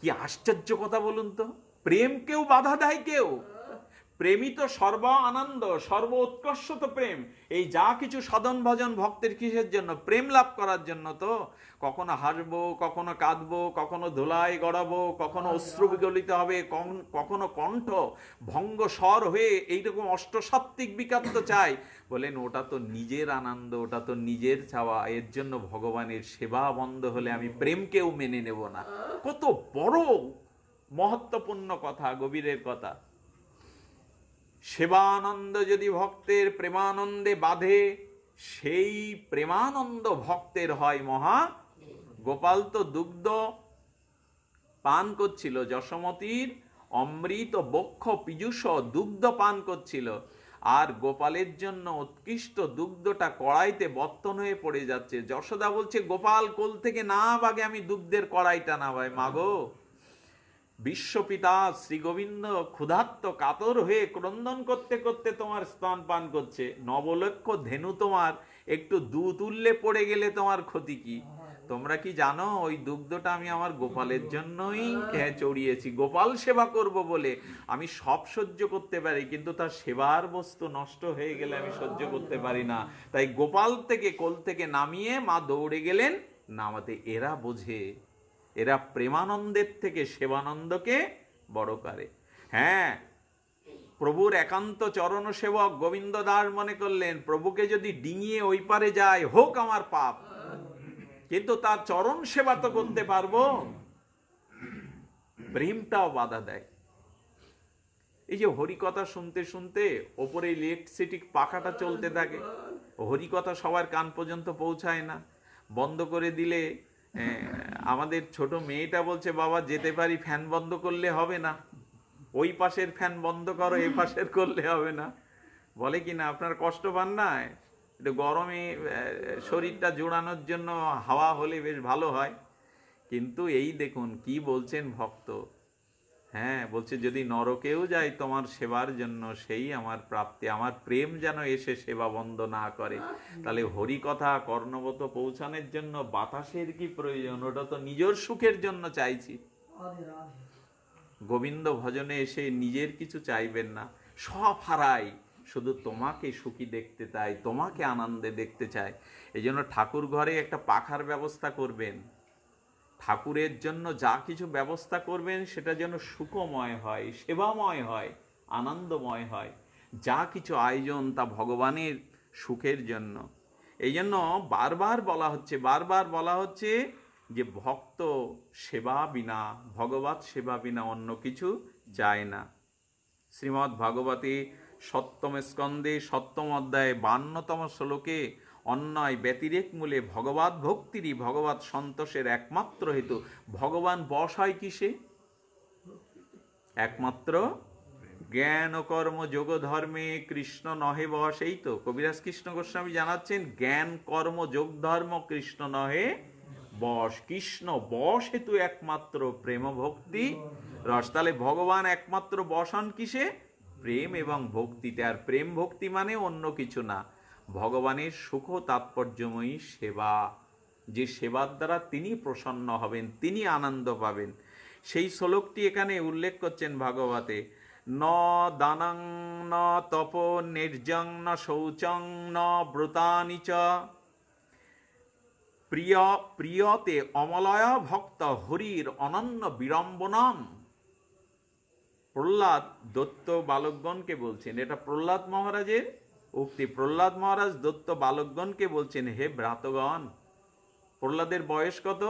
কি আশ্চর্য কথা বলুন তো! প্রেমকেও বাধা দেয় কেউ? প্রেমই তো সর্ব আনন্দ, সর্ব উৎকর্ষ তো প্রেম। এই যা কিছু সাধন ভজন ভক্তের কিসের জন্য? প্রেম লাভ করার জন্য তো। কখনো হাসবো, কখনো কাঁদবো, কখনো ধুলায় গড়াবো, কখনো অশ্রু বিগলিত হবে, কখনো কণ্ঠ ভঙ্গ স্বর হয়ে এইরকম অষ্টসাত্ত্বিক বিকার তো চাই। বলেন ওটা তো নিজের আনন্দ, ওটা তো নিজের চাওয়া। এর জন্য ভগবানের সেবা বন্ধ হলে আমি প্রেমকেও মেনে নেব না। কত বড় মহত্বপূর্ণ কথা, গভীরের কথা। সেবানন্দ যদি ভক্তের প্রেমানন্দে বাঁধে, সেই প্রেমানন্দ ভক্তের হয় মহা। গোপাল তো দুগ্ধ পান করছিল, যশোমতীর অমৃত বক্ষ পীযুষ দুগ্ধ পান করছিল, আর গোপালের জন্য উৎকৃষ্ট দুগ্ধটা কড়াইতে বর্তন হয়ে পড়ে যাচ্ছে। যশোদা বলছে, গোপাল কোল থেকে না বাগে আমি দুগ্ধের কড়াইটা নামাই। মাগো, বিশ্বপিতা শ্রী গোবিন্দ ক্ষুধার্ত কাতর হয়ে ক্রন্দন করতে করতে তোমার স্তন পান করছে। নবলক্ষ ধেনু তোমার একটু দুধ উল্লে পড়ে গেলে তোমার ক্ষতি কি? তোমরা কি জানো ওই দুগ্ধটা আমি আমার গোপালের জন্যই চড়িয়েছি। গোপাল সেবা করব বলে আমি সব সহ্য করতে পারি, কিন্তু তার সেবার বস্তু নষ্ট হয়ে গেলে আমি সহ্য করতে পারি না। তাই গোপাল থেকে কোল থেকে নামিয়ে মা দৌড়ে গেলেন নামাতে। এরা বোঝে, এরা প্রেমানন্দের থেকে সেবানন্দকে বড় করে। হ্যাঁ, প্রভুর একান্ত চরণ সেবক গোবিন্দ দাস মনে করলেন, প্রভুকে যদি ডিঙিয়ে ওই পারে যায় হোক আমার পাপ, কিন্তু তার চরণ সেবা তো করতে পারবো। প্রেমটাও বাধা দেয়। এই যে হরিকথা শুনতে শুনতে ওপরে ইলেকট্রিসিটি পাখাটা চলতে থাকে, হরিকথা সবার কান পর্যন্ত পৌঁছায় না। বন্ধ করে দিলে আমাদের ছোট মেয়েটা বলছে, বাবা যেতে পারি, ফ্যান বন্ধ করলে হবে না? ওই পাশের ফ্যান বন্ধ করো, এই পাশের করলে হবে না। বলে কি না, আপনার কষ্ট পান না? একটু গরমে শরীরটা জোড়ানোর জন্য হাওয়া হলে বেশ ভালো হয়। কিন্তু এই দেখুন কি বলছেন ভক্ত। হ্যাঁ, বলছে যদি নরকেও যাই তোমার সেবার জন্য, সেই আমার প্রাপ্তি। আমার প্রেম যেন এসে সেবা বন্ধ না করে। তাহলে হরি কথা কর্ণবত পৌঁছানোর জন্য বাতাসের কি প্রয়োজন? ওটা তো নিজের সুখের জন্য চাইছি। গোবিন্দ ভজনে এসে নিজের কিছু চাইবেন না, সব হারাই, শুধু তোমাকে সুখী দেখতে চাই, তোমাকে আনন্দে দেখতে চাই। এই জন্য ঠাকুর ঘরে একটা পাখার ব্যবস্থা করবেন। ঠাকুরের জন্য যা কিছু ব্যবস্থা করবেন সেটা যেন সুখময় হয়, সেবাময় হয়, আনন্দময় হয়। যা কিছু আয়োজন তা ভগবানের সুখের জন্য। এই জন্য বারবার বলা হচ্ছে যে ভক্ত সেবা বিনা, ভগবত সেবা বিনা অন্য কিছু চায় না। শ্রীমদ্ ভাগবতে সপ্তম স্কন্ধে সপ্তম অধ্যায়ে 52তম শ্লোকে অন্যায় ব্যতিরেক মূলে ভগবত ভক্তিরই ভগবত সন্তোষের একমাত্র হেতু। ভগবান বশ হয় কিসে? একমাত্র জ্ঞান ও কর্ম যোগ ধর্মে কৃষ্ণ নহে বশ। এই তো কবিরাজ কৃষ্ণ গোস্বামী জানাচ্ছেন, জ্ঞান কর্ম যোগ ধর্ম কৃষ্ণ নহে বশ। কৃষ্ণ বশ হেতু একমাত্র প্রেম ভক্তি রস। তাহলে ভগবান একমাত্র বসন কিসে? প্রেম এবং ভক্তিতে। আর প্রেম ভক্তি মানে অন্য কিছু না, ভগবানের সুখ তাৎপর্যময়ী সেবা। যে সেবার দ্বারা তিনি প্রসন্ন হবেন, তিনি আনন্দ পাবেন। সেই শ্লোকটি এখানে উল্লেখ করছেন ভাগবতে। ন দানং ন তপ নির্জং ন শৌচং ন ব্রতানি চ প্রিয় প্রিয়তে অমলয় ভক্ত হরির অনন্য বিড়ম্বনম। প্রহ্লাদ দত্ত বালকগণকে বলছেন, এটা প্রহ্লাদ মহারাজের উক্তি। প্রহ্লাদ মহারাজ দত্ত বালকগণকে বলছেন, হে ভ্রাতগণ। প্রহ্লাদের বয়স কত?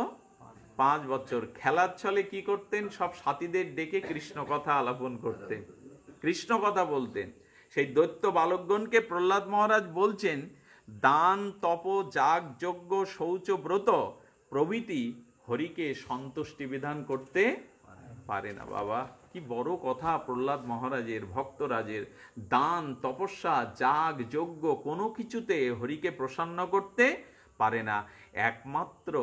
5 বছর। খেলার ছলে কি করতেন? সব সাথীদের ডেকে কৃষ্ণ কথা আলাপন করতেন, কৃষ্ণ কথা বলতেন। সেই দৈত্য বালকগণকে প্রহ্লাদ মহারাজ বলছেন, দান তপ যাগ যজ্ঞ শৌচ ব্রত প্রভৃতি হরিকে সন্তুষ্টি বিধান করতে পারে না। বাবা, কি বড় কথা প্রহ্লাদ মহারাজের, ভক্তরাজের। দান তপস্যা যাগ যজ্ঞ কোনো কিছুতে হরিকে প্রসন্ন করতে পারে না। একমাত্র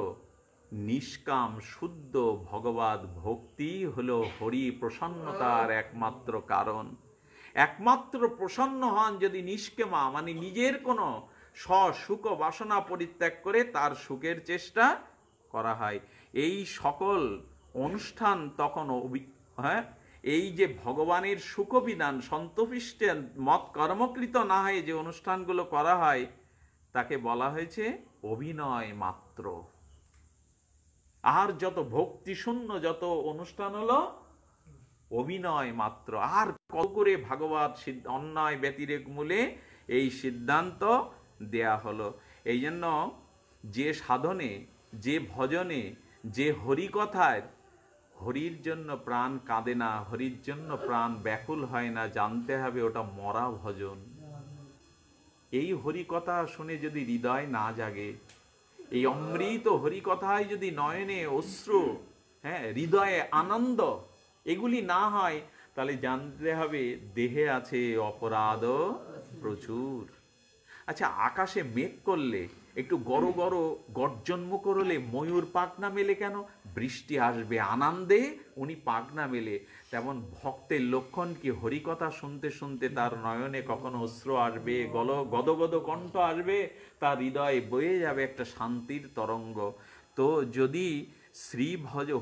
নিষ্কাম শুদ্ধ ভগবত ভক্তি হলো হরি প্রসন্নতার একমাত্র কারণ। একমাত্র প্রসন্ন হন যদি নিষ্কামা, মানে নিজের কোনো সুখ বাসনা পরিত্যাগ করে তার সুখের চেষ্টা করা হয়। এই সকল অনুষ্ঠান তখন এই যে ভগবানের সুখবিধান সন্তোষিষ্টের মত কর্মকৃত না হয়ে যে অনুষ্ঠানগুলো করা হয় তাকে বলা হয়েছে অভিনয় মাত্র। আর যত ভক্তি শূন্য যত অনুষ্ঠান হলো অভিনয় মাত্র। আর কত করে ভাগবত অন্যায় ব্যতিরেক মূলে এই সিদ্ধান্ত দেয়া হলো। এই জন্য যে সাধনে, যে ভজনে, যে হরিকথায় হরির জন্য প্রাণ কাঁদে না, হরির জন্য প্রাণ ব্যাকুল হয় না, জানতে হবে ওটা মরা ভজন। এই হরিকথা শুনে যদি হৃদয় না জাগে, এই অমৃত হরিকথায় যদি নয়নে অশ্রু, হৃদয়ে আনন্দ এগুলি না হয়, তাহলে জানতে হবে দেহে আছে অপরাধ প্রচুর। আচ্ছা, আকাশে মেঘ করলে একটু গড় গড় গর্জন করলে ময়ূর পাখনা মেলে কেন? বৃষ্টি আসবে আনন্দে উনি পাখনা মেলে। তেমন ভক্তের লক্ষণ কি? হরিকথা শুনতে শুনতে তার নয়নে কখনো অশ্রু আসবে, গদগদ কণ্ঠ আসবে, তার হৃদয়ে বয়ে যাবে একটা শান্তির তরঙ্গ। তো যদি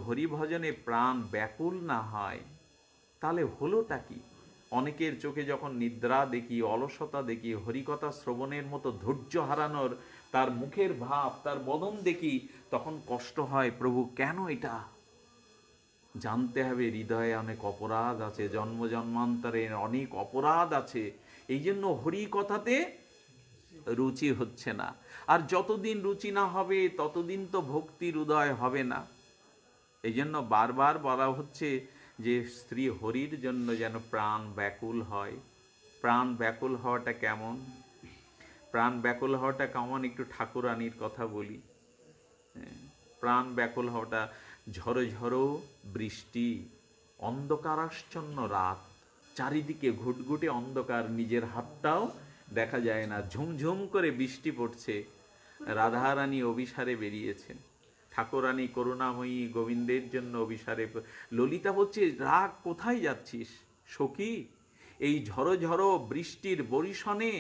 হরিভজনে প্রাণ ব্যাকুল না হয় তাহলে হলোটা কি? অনেকের চোখে যখন নিদ্রা দেখি, অলসতা দেখি, হরিকথা শ্রবণের মতো ধৈর্য হারানোর তার মুখের ভাব, তার বদন দেখি, তখন কষ্ট হয়, প্রভু কেন এটা? জানতে হবে হৃদয়ে অনেক অপরাধ আছে, জন্ম জন্মান্তরের অনেক অপরাধ আছে, এই জন্য হরিকথাতে রুচি হচ্ছে না। আর যতদিন রুচি না হবে ততদিন তো ভক্তির উদয় হবে না। এই জন্য বারবার বলা হচ্ছে যে স্ত্রী হরির জন্য যেন প্রাণ ব্যাকুল হয়। প্রাণ ব্যাকুল হওয়াটা কেমন? প্রাণ ব্যাকুল হওয়াটা কেমন একটু ঠাকুরানীর কথা বলি। প্রাণ ব্যাকুল হওয়াটা, ঝড়ো ঝড়ো বৃষ্টি, অন্ধকারাচ্ছন্ন রাত, চারিদিকে ঘুটঘুটে অন্ধকার, নিজের হাতটাও দেখা যায় না, ঝুমঝুম করে বৃষ্টি পড়ছে, রাধারানী অভিসারে বেরিয়েছেন, ঠাকুরানী করুণাময়ী গোবিন্দের জন্য অভিসারে। ললিতা বলছে, রাগ কোথায় যাচ্ছিস সখী? এই ঝড়ো ঝড়ো বৃষ্টির বরিশনে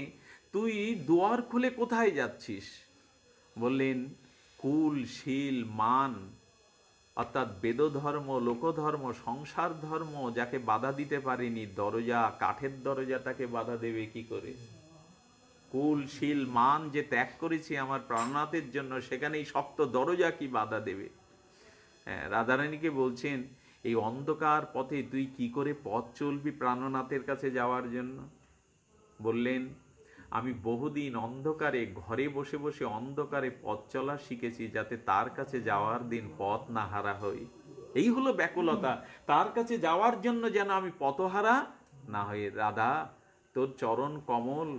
তুই দুয়ার খুলে কোথায় যাচ্ছিস? বললেন, কুল শীল মান অর্থাৎ বেদধর্ম, লোকধর্ম, সংসার ধর্ম যাকে বাধা দিতে পারেনি, দরজা, কাঠের দরজাটাকে বাধা দেবে কি করে? কুল শীল মান যে ত্যাগ করেছি আমার প্রাণনাথের জন্য, সেখানে এই শক্ত দরজা কি বাধা দেবে? রাধারানীকে বলছেন, এই অন্ধকার পথে তুই কি করে পথ চলবি প্রাণনাথের কাছে যাওয়ার জন্য? বললেন, আমি বহুদিন অন্ধকারে ঘরে বসে বসে অন্ধকারে পথ চলা শিখেছি, যাতে তার কাছে যাওয়ার দিন পথ না হারা হই। এই হলো ব্যাকুলতা, তার কাছে যাওয়ার জন্য যেন আমি পথহারা না হই। রাধা, তোর চরণ কমল,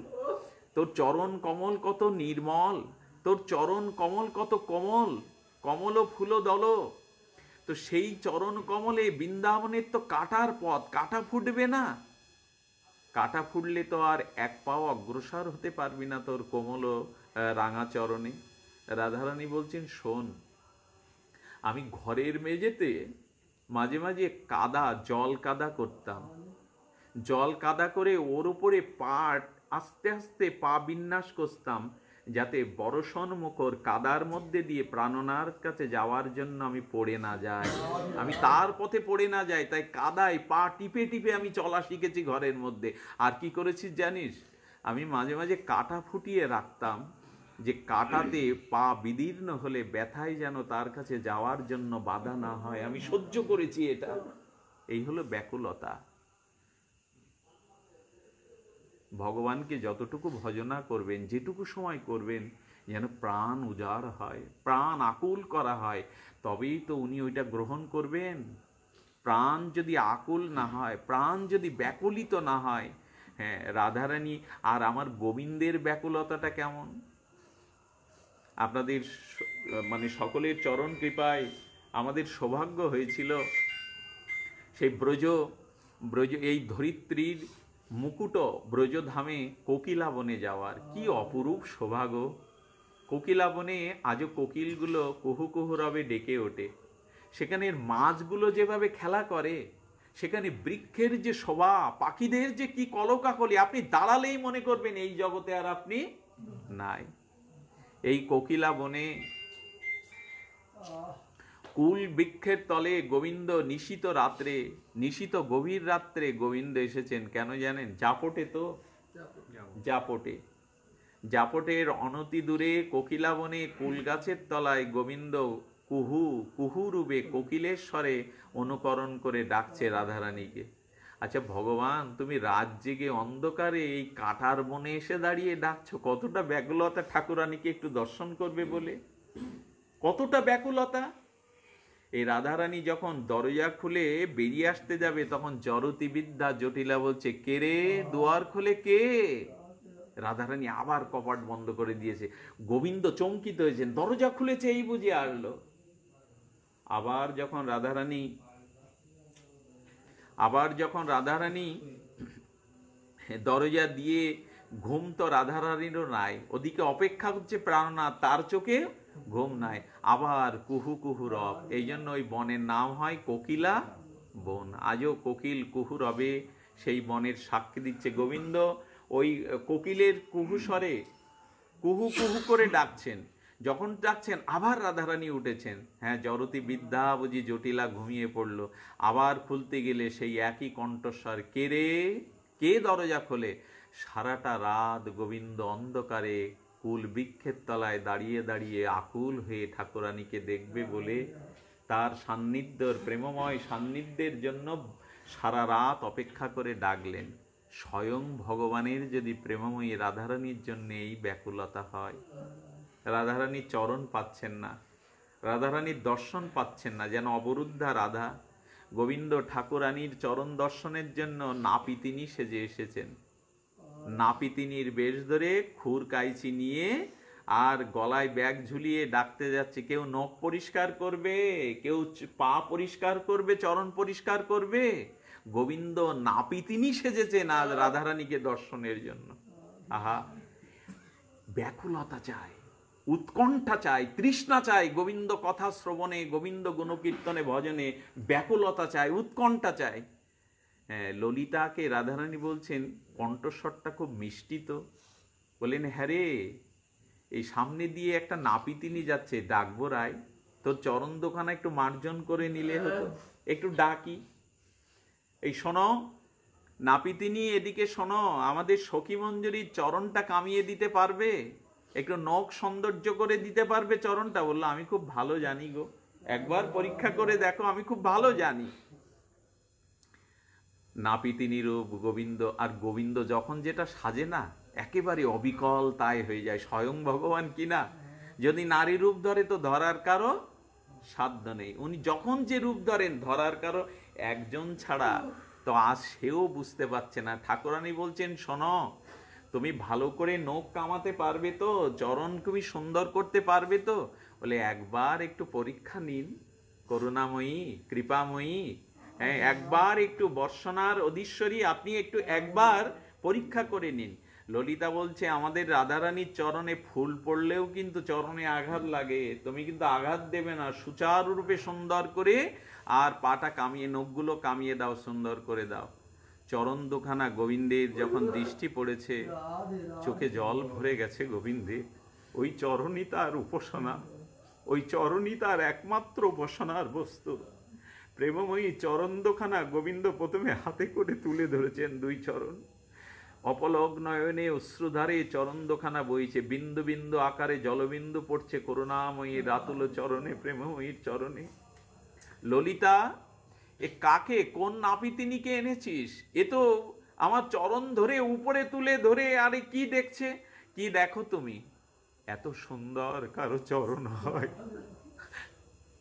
তোর চরণ কমল কত নির্মল, তোর চরণ কমল কত কোমল, কমল ফুল দল। তো সেই চরণ কমলে বৃন্দাবনের তো কাটার পথ, কাটা ফুটবে না। কাটা ফুটলে তো আর এক পাও অগ্রসর হতে পারবি না তোর কোমল রাঙা চরণে। রাধারানী বলছেন, শোন, আমি ঘরের মেঝেতে মাঝে মাঝে জল কাদা করতাম, জল কাদা করে ওর উপরে আস্তে আস্তে পা বিন্যাস করতাম, যাতে বর্ষণ মুখর কাদার মধ্যে দিয়ে প্রাণনার কাছে যাওয়ার জন্য আমি পড়ে না যাই, আমি তার পথে পড়ে না যাই। তাই কাদায় পা টিপে টিপে আমি চলা শিখেছি ঘরের মধ্যে। আর কি করেছি জানিস, আমি মাঝে মাঝে কাঁটা ফুটিয়ে রাখতাম, যে কাঁটাতে পা বিদীর্ণ হলে ব্যথায় যেন তার কাছে যাওয়ার জন্য বাধা না হয়। আমি সহ্য করেছি এটা। এই হলো ব্যাকুলতা। ভগবানকে যতটুকু ভজনা করবেন, যেটুকু সময় করবেন, যেন প্রাণ উজাড় হয়, প্রাণ আকুল করা হয়, তবেই তো উনি ওইটা গ্রহণ করবেন। প্রাণ যদি আকুল না হয়, প্রাণ যদি ব্যাকুলিত না হয়, হ্যাঁ, রাধারানী আর আমার গোবিন্দের ব্যাকুলতাটা কেমন। আপনাদের মানে সকলের চরণ কৃপায় আমাদের সৌভাগ্য হয়েছিল সেই ব্রজ এই ধরিত্রীর মুকুট ব্রজধামে কোকিলাবনে যাওয়ার। কি অপরূপ সৌভাগ্য! কোকিলাবনে আজও কোকিলগুলো কুহু কুহু রবে ডেকে ওঠে, সেখানের মাছগুলো যেভাবে খেলা করে, সেখানে বৃক্ষের যে শোভা, পাখিদের যে কি কলকাকলি, আপনি দাঁড়ালেই মনে করবেন এই জগতে আর আপনি নাই। এই কোকিলাবনে কুল বৃক্ষের তলে গোবিন্দ নিশীত গভীর রাত্রে গোবিন্দ এসেছেন। কেন জানেন? জাপটে তো, জাপটের অনতি দূরে কোকিলাবনে কুল গাছের তলায় গোবিন্দ কুহু কুহু রূপে কোকিলের স্বরে অনুকরণ করে ডাকছে রাধারানীকে। আচ্ছা ভগবান, তুমি রাত জেগে অন্ধকারে এই কাঁটার বনে এসে দাঁড়িয়ে ডাকছো, কতটা ব্যাকুলতা ঠাকুরানীকে একটু দর্শন করবে বলে, কতটা ব্যাকুলতা। এই রাধারানী যখন দরজা খুলে বেরিয়ে আসতে যাবে, তখন জরতি বিদ্যা জটিলা বলছে, কে রে, দুয়ার খুলে কে? রাধারানী আবার কপাট বন্ধ করে দিয়েছে। গোবিন্দ চমকিত হয়েছেন, দরজা খুলেছে এই বুঝে আসলো। আবার যখন রাধারানী দরজা দিয়ে, ঘুম তো রাধারানীরও নাই, ওদিকে অপেক্ষা করছে প্রাণনাথ, তার চোখে ঘুম নাই। আবার কুহু কুহু রব। এই জন্য ওই বনের নাম হয় কোকিলা বন। আজও কোকিল কুহু রবে সেই বনের সাক্ষী দিচ্ছে। গোবিন্দ ওই কোকিলের কুহু স্বরে কুহু কুহু করে ডাকছেন। যখন ডাকছেন আবার রাধারানী উঠেছেন। হ্যাঁ, জরতি বিদ্যা বুঝি জটিলা ঘুমিয়ে পড়ল। আবার খুলতে গেলে সেই একই কণ্ঠস্বর, কে রে, কে দরজা খোলে? সারাটা রাত গোবিন্দ অন্ধকারে কুল বৃক্ষের তলায় দাঁড়িয়ে দাঁড়িয়ে আকুল হয়ে ঠাকুরানীকে দেখবে বলে, তার সান্নিধ্যের, প্রেমময় সান্নিধ্যের জন্য সারা রাত অপেক্ষা করে ডাকলেন। স্বয়ং ভগবানের যদি প্রেমময়ী রাধারানীর জন্য এই ব্যাকুলতা হয়, রাধারানীর চরণ পাচ্ছেন না, রাধারানীর দর্শন পাচ্ছেন না, যেন অবরুদ্ধা রাধা। গোবিন্দ ঠাকুরানীর চরণ দর্শনের জন্য নাপিতিনী সেজে এসেছেন। নাপিতিনীর বেশ ধরে খুর কাইচি নিয়ে আর গলায় ব্যাগ ঝুলিয়ে ডাকতে যাচ্ছে, কেউ নখ পরিষ্কার করবে, কেউ পা পরিষ্কার করবে, চরণ পরিষ্কার করবে। গোবিন্দ নাপিতিনী সেজেছেন আজ রাধারানীকে দর্শনের জন্য। আহা, ব্যাকুলতা চায়, উৎকণ্ঠা চাই, তৃষ্ণা চাই গোবিন্দ কথা শ্রবণে, গোবিন্দ গুণকীর্তনে ভজনে। ব্যাকুলতা চাই, উৎকণ্ঠা চাই। হ্যাঁ, ললিতাকে রাধারানী বলছেন, কণ্ঠস্বরটা খুব মিষ্টি তো। বলেন, হ্যাঁ রে, এই সামনে দিয়ে একটা নাপিতিনী যাচ্ছে, ডাকবো রায়, তোর চরণ দোকানা একটু মার্জন করে নিলে হতো, একটু ডাকি। এই শোনো নাপিতিনী, এদিকে শোনো, আমাদের সখী মঞ্জুরির চরণটা কামিয়ে দিতে পারবে? একটু নখ সৌন্দর্য করে দিতে পারবে চরণটা? বললো, আমি খুব ভালো জানি গো, একবার পরীক্ষা করে দেখো, আমি খুব ভালো জানি। নাপিতিনী রূপ গোবিন্দ। আর গোবিন্দ যখন যেটা সাজে না, একেবারে অবিকল তাই হয়ে যায়, স্বয়ং ভগবান কিনা। যদি নারী রূপ ধরে তো ধরার কারো সাধ্য নেই। উনি যখন যে রূপ ধরেন, ধরার কারো একজন ছাড়া তো আজ সেও বুঝতে পারছে না। ঠাকুরানী বলছেন, শোনো, তুমি ভালো করে নখ কামাতে পারবে তো, চরণ তুমি সুন্দর করতে পারবে তো? বলে, একবার একটু পরীক্ষা নিন করুণাময়ী, কৃপাময়ী, হ্যাঁ, একবার একটু বর্ষণার অধীশ্বরী, আপনি একটু একবার পরীক্ষা করে নিন। ললিতা বলছে, আমাদের রাধারানীর চরণে ফুল পড়লেও কিন্তু চরণে আঘাত লাগে, তুমি কিন্তু আঘাত দেবে না, সুচারুরূপে সুন্দর করে আর পাটা কামিয়ে, নখগুলো কামিয়ে দাও, সুন্দর করে দাও। চরণ দুখানা গোবিন্দের যখন দৃষ্টি পড়েছে, চোখে জল ভরে গেছে গোবিন্দের। ওই চরণই তার উপাসনা, ওই চরণই তার একমাত্র উপাসনার বস্তু। প্রেমময়ী চরণ দুখানা গোবিন্দ প্রথমে হাতে করে তুলে ধরেছেন, দুই চরণ। অপলক নয়নে অশ্রুধারে চরণ দুখানা বইছে, বিন্দু বিন্দু আকারে জলবিন্দু পড়ছে করুণাময়ী রাতুল চরণে, প্রেমময়ীর চরণে। ললিতা, এ কাকে, কোন নাপিতিনীকে এনেছিস? এ তো আমার চরণ ধরে উপরে তুলে ধরে, আরে কি দেখছে? কি দেখো তুমি? এত সুন্দর কারো চরণ হয়,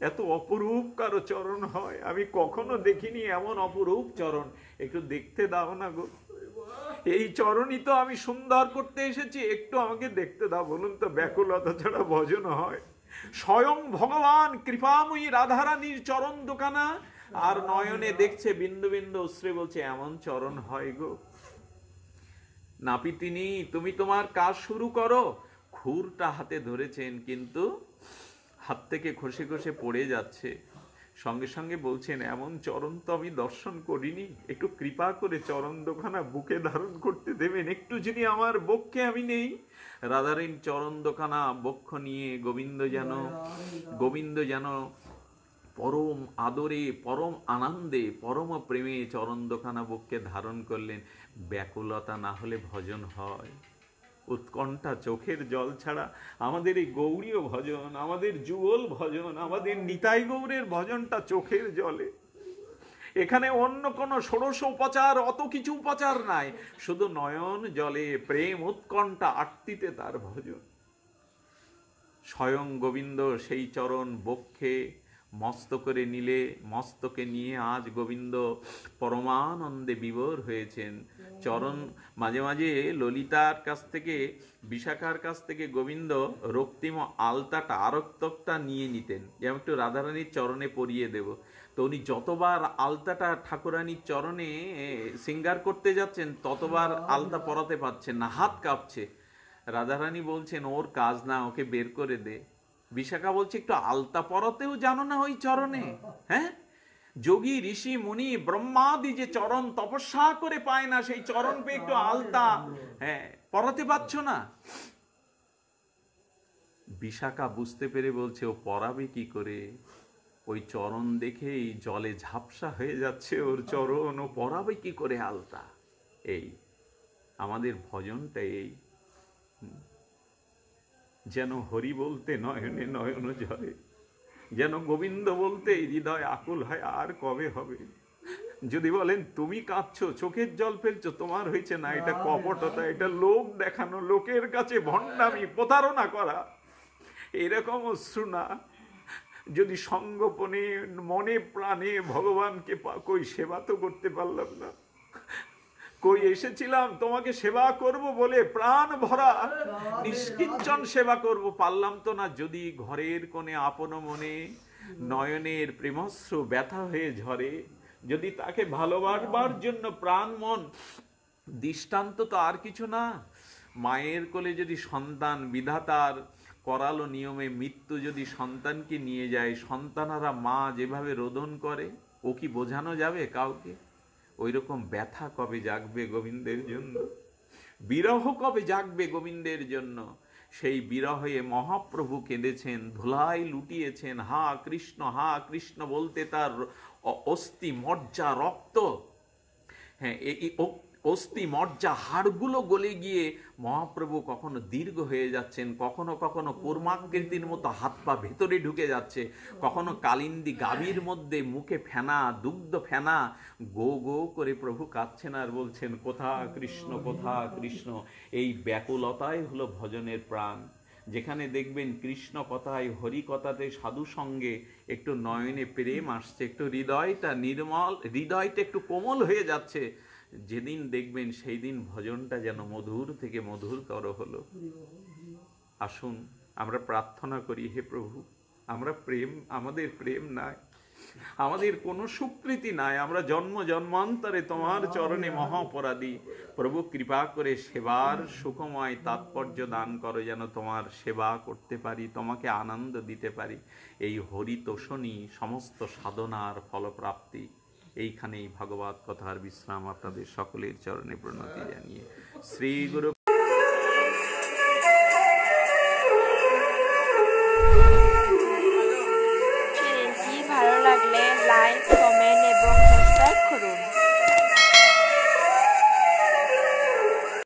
এত অপরূপ কারো চরণ হয়? আমি কখনো দেখিনি এমন অপরূপ চরণ। একটু দেখতে দাও না গো, এই চরণই তো আমি সুন্দর করতে এসেছি, একটু আমাকে দেখতে দাও। বলুন তো, ব্যাকুলতা ছাড়া ভজন হয়? স্বয়ং ভগবান কৃপাময়ী রাধারানীর চরণ দোকানা, আর নয়নে দেখছে বিন্দু বিন্দু অশ্রু, বলছে এমন চরণ হয় গো। নাপিতিনী, তুমি তোমার কাজ শুরু করো। খুরটা হাতে ধরেছেন, কিন্তু হাত থেকে খসে খসে পড়ে যাচ্ছে। সঙ্গে সঙ্গে বলছেন, এমন চরণ তো আমি দর্শন করিনি, একটু কৃপা করে চরণ দোকানা বুকে ধারণ করতে দেবেন, একটু যদি আমার বক্ষে আমি নেই। রাধারানীর চরণ দোকানা বক্ষ নিয়ে গোবিন্দ যেন পরম আদরে, পরম আনন্দে, পরম প্রেমে চরণ দোকানা বক্ষে ধারণ করলেন। ব্যাকুলতা না হলে ভজন হয়? উৎকণ্ঠা, চোখের জল ছাড়া আমাদের এই গৌড়ীয় ভজন, আমাদের যুগল ভজন, আমাদের নিতাই গৌরের ভজনটা চোখের জলে। এখানে অন্য কোনো ষোড়শ উপচার, অত কিছু উপচার নাই, শুধু নয়ন জলে প্রেম উৎকণ্ঠা আরতিতে তার ভজন। স্বয়ং গোবিন্দ সেই চরণ বক্ষে মস্তকে নিলে, মস্তকে নিয়ে আজ গোবিন্দ পরমানন্দে বিভোর হয়েছেন। চরণ মাঝে মাঝে ললিতার কাছ থেকে, বিশাখার কাছ থেকে গোবিন্দ রক্তিম আলতাটা, আরক্তকটা নিয়ে নিতেন, যেমন একটু রাধারানীর চরণে পরিয়ে দেব। তো উনি যতবার আলতাটা ঠাকুরানীর চরণে সিঙ্গার করতে যাচ্ছেন, ততবার আলতা পরাতে পারছেন না, হাত কাঁপছে। রাধারানী বলছেন, ওর কাজ না, ওকে বের করে দে। বিশাখা বলছে, একটু আলতা পরাতেও জানো না ওই চরণে? হ্যাঁ, যোগী ঋষি মুনি ব্রহ্মাদি যে চরণ তপস্যা করে পায় না, সেই চরণ পেয়ে একটু আলতা পরাতে পারছো না? বিশাখা বুঝতে পেরে বলছে, ও পরাবে কি করে? ওই চরণ দেখেই জলে ঝাপসা হয়ে যাচ্ছে ওর চরণ, ও পরাবে কি করে আলতা? এই আমাদের ভজনটা এই, যেন হরি বলতে নয়নে নয়ন ঝরে, যেন গোবিন্দ বলতে হৃদয় আকুল হয়, আর কবে হবে? যদি বলেন তুমি কাঁদছো, চোখের জল ফেলছো, তোমার হয়েছে না, এটা কপটতা, এটা লোক দেখানো, লোকের কাছে ভণ্ডামি, প্রতারণা করা, এরকম অশ্রু না। যদি সঙ্গোপনে মনে প্রাণে ভগবানকে কই সেবা তো করতে পারলাম না, কই এসেছিলাম তোমাকে সেবা করব বলে প্রাণ ভরা নিষ্কিঞ্চন সেবা করব, পারলাম তো না। যদি ঘরের কোণে আপন মনে নয়নের প্রেমশ্রু ব্যথা হয়ে ঝরে, যদি তাকে ভালোবাসবার জন্য প্রাণ মন, দৃষ্টান্ত তো আর কিছু না। মায়ের কোলে যদি সন্তান, বিধাতার করালো নিয়মে মৃত্যু যদি সন্তানকে নিয়ে যায়, সন্তানারা মা যেভাবে রোদন করে, ও কি বোঝানো যাবে কাউকে? ওই রকম ব্যথা কবে জাগবে গোবিন্দের জন্য? বিরহ কবে জাগবে গোবিন্দের জন্য? সেই বিরহে মহাপ্রভু কেঁদেছেন, ধুলাই লুটিয়েছেন, হা কৃষ্ণ বলতে তার অস্থি মজ্জা রক্ত, হ্যাঁ, এই অস্থি মজ্জা হাড়গুলো গলে গিয়ে মহাপ্রভু কখনো দীর্ঘ হয়ে যাচ্ছেন, কখনো কখনো কুর্মাকৃতির মতো হাত পা ভেতরে ঢুকে যাচ্ছে, কখনো কালিন্দী গাভীর মধ্যে মুখে ফেনা, দুগ্ধ ফেনা, গো গো করে প্রভু কাঁদছেন আর বলছেন, কোথা কৃষ্ণ। এই ব্যাকুলতাই হলো ভজনের প্রাণ। যেখানে দেখবেন কৃষ্ণ কথায়, হরি কথাতে, সাধু সঙ্গে একটু নয়নে প্রেম আসছে, একটু হৃদয়টা নির্মল, হৃদয়টা একটু কোমল হয়ে যাচ্ছে, যেদিন দেখবেন সেই দিন ভজনটা যেন মধুর থেকে মধুরতর হলো। আসুন আমরা প্রার্থনা করি, হে প্রভু, আমাদের প্রেম নাই, আমাদের কোনো স্বীকৃতি নাই, আমরা জন্ম জন্মান্তরে তোমার চরণে মহা অপরাধী। প্রভু কৃপা করে সেবার সুখময় তাৎপর্য দান করো, যেন তোমার সেবা করতে পারি, তোমাকে আনন্দ দিতে পারি। এই হরিতোষণী সমস্ত সাধনার ফলপ্রাপ্তি। এইখানেই ভগবত কথার বিশ্রাম। আপনাদের সকলের চরণে প্রণতি জানিয়ে শ্রী গুরু